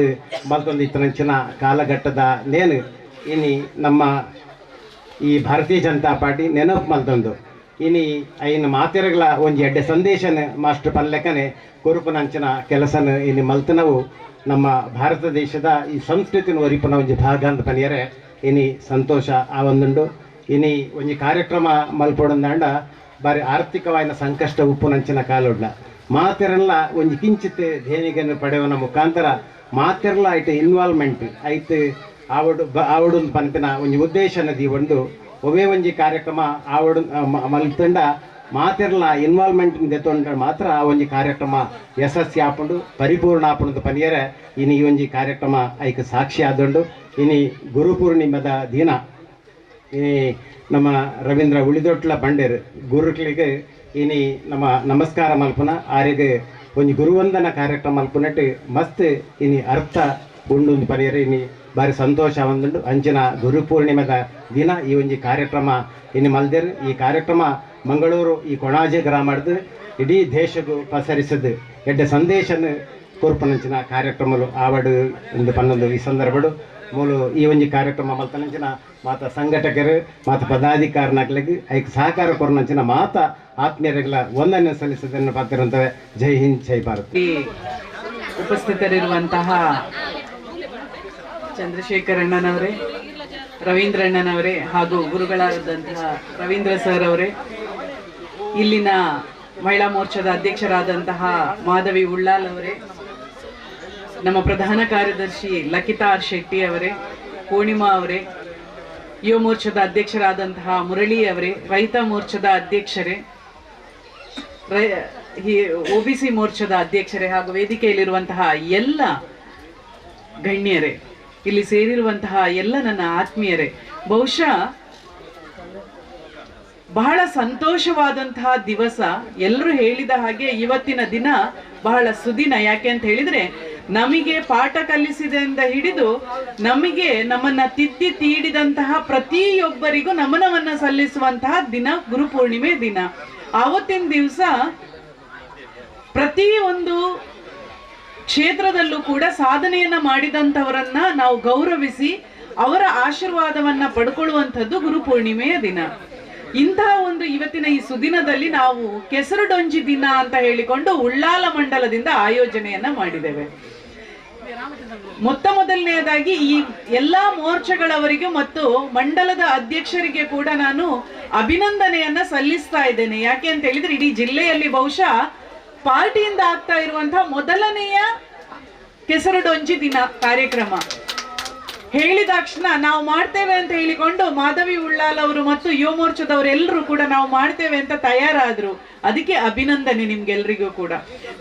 ಮಲ್ತೊಂದು ಇತ್ತನಂಚಿನ ಕಾಲಘಟ್ಟದ ನೇನು ಇನಿ ನಮ್ಮ ಈ ಭಾರತೀಯ ಜನತಾ ಪಾರ್ಟಿ ನೆನಪು ಮಲ್ತೊಂದು ಇನಿ ಐನ ಮಾತಿರಗಳ ಒಂದು ಎಡ್ಡೆ ಸಂದೇಶನ ಮಾಸ್ಟರ್ ಪಲ್ಲೆಕನೆ ಕೊರುಪುನಂಚಿನ ಕೆಲಸನ ಇನಿ ಮಲ್ತನವು ನಮ್ಮ ಭಾರತ ದೇಶದ ಈ ಸಂಸ್ಕೃತಿನ ಒರಿಪುನ ಒಂಜಿ ಭಾಗ ಅಂತ ಪನಿಯರೆ ಇನಿ ಸಂತೋಷ ಆ ಒಂದುಂಡು. ಇನಿ ಒಂಜಿ ಕಾರ್ಯಕ್ರಮ ಮಲ್ಪೊಡಂದಾಂಡ ಬಾರಿ ಆರ್ಥಿಕವಾಯಿನ ಸಂಕಷ್ಟ ಉಪ್ಪುನಂಚಿನ ಕಾಲುಡ್ಲ ಮಾತೆರಲ್ಲ ಒಂಜಿ ಕಿಂಚಿತ್ ದೇಣಿಗೆಯನ್ನು ಪಡೆಯುವ ಮುಖಾಂತರ ಮಾತೆರಲ್ಲ ಐತೆ ಇನ್ವಾಲ್ವ್ಮೆಂಟ್ ಐತೆ ಆವಡು ಪನ್ಪಿನ ಒಂಜಿ ಉದ್ದೇಶನ ದೀವೊಂದು ಒವೇ ಒಂಜಿ ಕಾರ್ಯಕ್ರಮ ಆವಡು ಮಲ್ತಂಡ ಮಾತೆರ್ಲ ಇನ್ವಾಲ್ವ್ಮೆಂಟ್ ದೆತ್ತೊಂಡ ಮಾತ್ರ ಆ ಒಂಜಿ ಕಾರ್ಯಕ್ರಮ ಯಶಸ್ವಿ ಆಪುಂಡು ಪರಿಪೂರ್ಣ ಆಪುಂಡು ಪನಿಯರೆ ಇನಿ ಈ ಒಂಜಿ ಕಾರ್ಯಕ್ರಮ ಐಕ್ ಸಾಕ್ಷಿ ಆದೊಂಡು. ಇನಿ ಗುರು ಪೂರ್ಣಿಮದ ದಿನ ಇನಿ ನಮ್ಮ ರವೀಂದ್ರ ಉಳಿದೊಟ್ಲ ಬಂಡೇರು ಗುರುಗಳಿಗೆ ಇನಿ ನಮ್ಮ ನಮಸ್ಕಾರ ಮಲ್ಪುನ ಆರಿಗೆ ಒಂಜಿ ಗುರುವಂದನ ಕಾರ್ಯಕ್ರಮ ಮಲ್ಪುನಟ್ಟು ಮಸ್ತ್ ಇನಿ ಅರ್ಥ ಉಂಡು ಪನಿಯರೆ ಇನಿ ಭಾರಿ ಸಂತೋಷ ಒಂದುಂಡು. ಅಂಚಿನ ಗುರು ಪೂರ್ಣಿಮೆದ ದಿನ ಈ ಒಂಜಿ ಕಾರ್ಯಕ್ರಮ ಇನ್ನು ಮಲ್ದೇರು. ಈ ಕಾರ್ಯಕ್ರಮ ಮಂಗಳೂರು ಈ ಕೊಣಾಜೆ ಗ್ರಾಮದ್ದು ಇಡೀ ದೇಶಗೂ ಪಸರಿಸದು ಎಡ್ಡೆ ಸಂದೇಶನ ಕೊರ್ಪನಂಚಿನ ಕಾರ್ಯಕ್ರಮಲು ಆವಡು ಎಂದು ಪನ್ನೊಂದು ಈ ಸಂದರ್ಭಡು ಮೂಲು ಈ ಒಂಜಿ ಕಾರ್ಯಕ್ರಮ ಮಲ್ತನಂಚಿನ ಮಾತ ಸಂಘಟಕರು ಮಾತ ಪದಾಧಿಕಾರಿನಾಗ್ಲಿಗೆ ಐಕ್ ಸಹಕಾರ ಕೊರನಂಚಿನ ಮಾತ ಆತ್ಮೀಯರಿಗಳ ಒಂದನ್ನು ಸಲ್ಲಿಸದನ್ನು ಪಾತಿರಂತವೆ. ಜೈ ಹಿಂದ್ ಜೈ ಭಾರತ್. ಉಪಸ್ಥಿತರಿರುವಂತಹ ಚಂದ್ರಶೇಖರ್ ಅಣ್ಣನವರೇ, ರವೀಂದ್ರ ಅಣ್ಣನವರೇ ಹಾಗೂ ಗುರುಗಳಾದಂತಹ ರವೀಂದ್ರ ಸರ್ ಅವರೇ, ಇಲ್ಲಿನ ಮಹಿಳಾ ಮೋರ್ಚಾದ ಅಧ್ಯಕ್ಷರಾದಂತಹ ಮಾಧವಿ ಉಳ್ಳಾಲ್ ಅವರೇ, ನಮ್ಮ ಪ್ರಧಾನ ಕಾರ್ಯದರ್ಶಿ ಲಕಿತಾ ಆರ್ ಶೆಟ್ಟಿ ಅವರೇ, ಪೂರ್ಣಿಮಾ ಅವರೇ, ಯುವ ಮೋರ್ಚಾದ ಅಧ್ಯಕ್ಷರಾದಂತಹ ಮುರಳಿ ಅವರೇ, ರೈತ ಮೋರ್ಚಾದ ಅಧ್ಯಕ್ಷರೇ, OBC ಮೋರ್ಚಾದ ಅಧ್ಯಕ್ಷರೇ ಹಾಗೂ ವೇದಿಕೆಯಲ್ಲಿರುವಂತಹ ಎಲ್ಲ ಗಣ್ಯರೇ, ಇಲ್ಲಿ ಸೇರಿರುವಂತಹ ಎಲ್ಲ ನನ್ನ ಆತ್ಮೀಯರೇ, ಬಹುಶಃ ಬಹಳ ಸಂತೋಷವಾದಂತಹ ದಿವಸ. ಎಲ್ಲರೂ ಹೇಳಿದ ಹಾಗೆ ಇವತ್ತಿನ ದಿನ ಬಹಳ ಸುದಿನ. ಯಾಕೆ ಅಂತ ಹೇಳಿದ್ರೆ ನಮಗೆ ಪಾಠ ಕಲಿಸಿದಿಂದ ಹಿಡಿದು ನಮಗೆ ನಮ್ಮನ್ನ ತಿದ್ದಿ ತೀಡಿದಂತಹ ಪ್ರತಿಯೊಬ್ಬರಿಗೂ ನಮನವನ್ನ ಸಲ್ಲಿಸುವಂತಹ ದಿನ ಗುರುಪೂರ್ಣಿಮೆ ದಿನ. ಆವತ್ತಿನ ದಿವಸ ಪ್ರತಿ ಒಂದು ಕ್ಷೇತ್ರದಲ್ಲೂ ಕೂಡ ಸಾಧನೆಯನ್ನ ಮಾಡಿದಂಥವರನ್ನ ನಾವು ಗೌರವಿಸಿ ಅವರ ಆಶೀರ್ವಾದವನ್ನ ಪಡ್ಕೊಳ್ಳುವಂಥದ್ದು ಗುರುಪೂರ್ಣಿಮೆಯ ದಿನ. ಇಂತಹ ಒಂದು ಇವತ್ತಿನ ಈ ಸುದಿನದಲ್ಲಿ ನಾವು ಕೆಸರುಡೊಂಜಿ ದಿನ ಅಂತ ಹೇಳಿಕೊಂಡು ಉಳ್ಳಾಲ ಮಂಡಲದಿಂದ ಆಯೋಜನೆಯನ್ನ ಮಾಡಿದ್ದೇವೆ. ಮೊದಲನೆಯದಾಗಿ ಈ ಎಲ್ಲಾ ಮೋರ್ಚಾಗಳವರಿಗೆ ಮತ್ತು ಮಂಡಲದ ಅಧ್ಯಕ್ಷರಿಗೆ ಕೂಡ ನಾನು ಅಭಿನಂದನೆಯನ್ನ ಸಲ್ಲಿಸ್ತಾ ಇದ್ದೇನೆ. ಯಾಕೆ ಅಂತ ಹೇಳಿದ್ರೆ ಇಡೀ ಜಿಲ್ಲೆಯಲ್ಲಿ ಬಹುಶಃ ಪಾರ್ಟಿಯಿಂದ ಆಗ್ತಾ ಇರುವಂತಹ ಮೊದಲನೆಯ ಕೆಸರುಡೊಂಜಿ ದಿನ ಕಾರ್ಯಕ್ರಮ. ಹೇಳಿದಾಕ್ಷಣ ನಾವು ಮಾಡ್ತೇವೆ ಅಂತ ಹೇಳಿಕೊಂಡು ಮಾಧವಿ ಉಳ್ಳಾಲ್ ಅವರು ಮತ್ತು ಯುವ ಮೋರ್ಚಾದವರೆಲ್ಲರೂ ಕೂಡ ನಾವು ಮಾಡ್ತೇವೆ ಅಂತ ತಯಾರಾದ್ರು. ಅದಕ್ಕೆ ಅಭಿನಂದನೆ ನಿಮ್ಗೆಲ್ರಿಗೂ ಕೂಡ.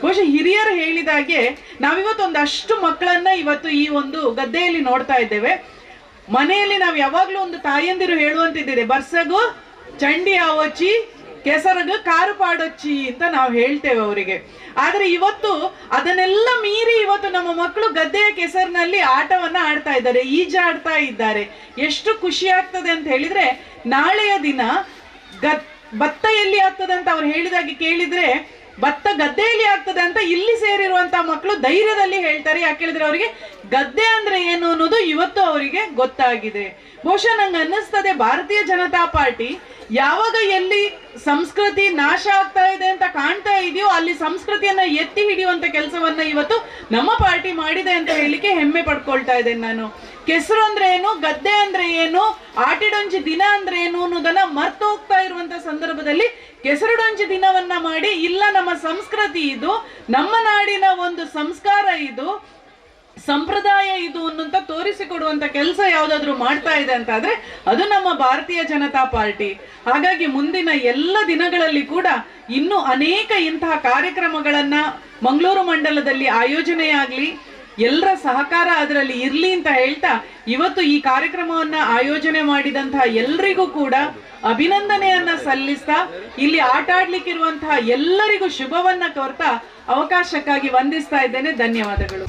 ಬಹುಶಃ ಹಿರಿಯರು ಹೇಳಿದಾಗೆ ನಾವಿವತ್ತು ಒಂದಷ್ಟು ಮಕ್ಕಳನ್ನ ಇವತ್ತು ಈ ಒಂದು ಗದ್ದೆಯಲ್ಲಿ ನೋಡ್ತಾ ಇದ್ದೇವೆ. ಮನೆಯಲ್ಲಿ ನಾವು ಯಾವಾಗ್ಲೂ ಒಂದು ತಾಯಂದಿರು ಹೇಳುವಂತಿದ್ದೇವೆ, ಬರ್ಸಗು ಚಂಡಿ ಆವಚ್ಚಿ ಕೆಸರಗು ಕಾರು ಪಾಡೊಚ್ಚಿ ಅಂತ ನಾವು ಹೇಳ್ತೇವೆ ಅವರಿಗೆ. ಆದ್ರೆ ಇವತ್ತು ಅದನ್ನೆಲ್ಲ ಮೀರಿ ಇವತ್ತು ನಮ್ಮ ಮಕ್ಕಳು ಗದ್ದೆಯ ಕೆಸರಿನಲ್ಲಿ ಆಟವನ್ನ ಆಡ್ತಾ ಇದ್ದಾರೆ, ಈಜಾಡ್ತಾ ಇದ್ದಾರೆ. ಎಷ್ಟು ಖುಷಿ ಆಗ್ತದೆ ಅಂತ ಹೇಳಿದ್ರೆ, ನಾಳೆಯ ದಿನ ಭತ್ತ ಎಲ್ಲಿ ಆಗ್ತದೆ ಅಂತ ಅವ್ರು ಹೇಳಿದಾಗೆ ಕೇಳಿದ್ರೆ ಭತ್ತ ಗದ್ದೆಯಲ್ಲಿ ಆಗ್ತದೆ ಅಂತ ಇಲ್ಲಿ ಸೇರಿರುವಂತಹ ಮಕ್ಕಳು ಧೈರ್ಯದಲ್ಲಿ ಹೇಳ್ತಾರೆ. ಯಾಕೆ ಹೇಳಿದ್ರೆ ಅವರಿಗೆ ಗದ್ದೆ ಅಂದ್ರೆ ಏನು ಅನ್ನೋದು ಇವತ್ತು ಅವರಿಗೆ ಗೊತ್ತಾಗಿದೆ. ಬಹುಶಃ ನಂಗೆ ಅನ್ನಿಸ್ತದೆ ಭಾರತೀಯ ಜನತಾ ಪಾರ್ಟಿ ಯಾವಾಗ ಎಲ್ಲಿ ಸಂಸ್ಕೃತಿ ನಾಶ ಆಗ್ತಾ ಇದೆ ಅಂತ ಕಾಣ್ತಾ ಇದೆಯೋ ಅಲ್ಲಿ ಸಂಸ್ಕೃತಿಯನ್ನ ಎತ್ತಿ ಹಿಡಿಯುವಂತ ಕೆಲಸವನ್ನ ಇವತ್ತು ನಮ್ಮ ಪಾರ್ಟಿ ಮಾಡಿದೆ ಅಂತ ಹೇಳಿಕ್ಕೆ ಹೆಮ್ಮೆ ಪಡ್ಕೊಳ್ತಾ ಇದ್ದೇನೆ ನಾನು. ಕೆಸರು ಅಂದ್ರೆ ಏನು, ಗದ್ದೆ ಅಂದ್ರೆ ಏನು, ಆಟಿಡೊಂಜಿ ದಿನ ಅಂದ್ರೆ ಏನು ಅನ್ನೋದನ್ನ ಮರ್ತು ಹೋಗ್ತಾ ಇರುವಂತ ಸಂದರ್ಭದಲ್ಲಿ ಕೆಸರುಡೊಂಜಿ ದಿನವನ್ನ ಮಾಡಿ, ಇಲ್ಲ ನಮ್ಮ ಸಂಸ್ಕೃತಿ ಇದು, ನಮ್ಮ ನಾಡಿನ ಒಂದು ಸಂಸ್ಕಾರ ಇದು, ಸಂಪ್ರದಾಯ ಇದು ಅನ್ನುವಂತ ತೋರಿಸಿಕೊಡುವಂತ ಕೆಲಸ ಯಾವ್ದಾದ್ರು ಮಾಡ್ತಾ ಇದೆ ಅಂತ ಆದ್ರೆ ಅದು ನಮ್ಮ ಭಾರತೀಯ ಜನತಾ ಪಾರ್ಟಿ. ಹಾಗಾಗಿ ಮುಂದಿನ ಎಲ್ಲ ದಿನಗಳಲ್ಲಿ ಕೂಡ ಇನ್ನೂ ಅನೇಕ ಇಂತಹ ಕಾರ್ಯಕ್ರಮಗಳನ್ನ ಮಂಗಳೂರು ಮಂಡಲದಲ್ಲಿ ಆಯೋಜನೆಯಾಗ್ಲಿ, ಎಲ್ಲರ ಸಹಕಾರ ಅದರಲ್ಲಿ ಇರ್ಲಿ ಅಂತ ಹೇಳ್ತಾ ಇವತ್ತು ಈ ಕಾರ್ಯಕ್ರಮವನ್ನ ಆಯೋಜನೆ ಮಾಡಿದಂತಹ ಎಲ್ರಿಗೂ ಕೂಡ ಅಭಿನಂದನೆಯನ್ನ ಸಲ್ಲಿಸ್ತಾ ಇಲ್ಲಿ ಆಟ ಆಡ್ಲಿಕ್ಕಿರುವಂತಹ ಎಲ್ಲರಿಗೂ ಶುಭವನ್ನ ಕೋರ್ತಾ ಅವಕಾಶಕ್ಕಾಗಿ ವಂದಿಸ್ತಾ ಇದ್ದೇನೆ. ಧನ್ಯವಾದಗಳು.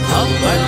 हम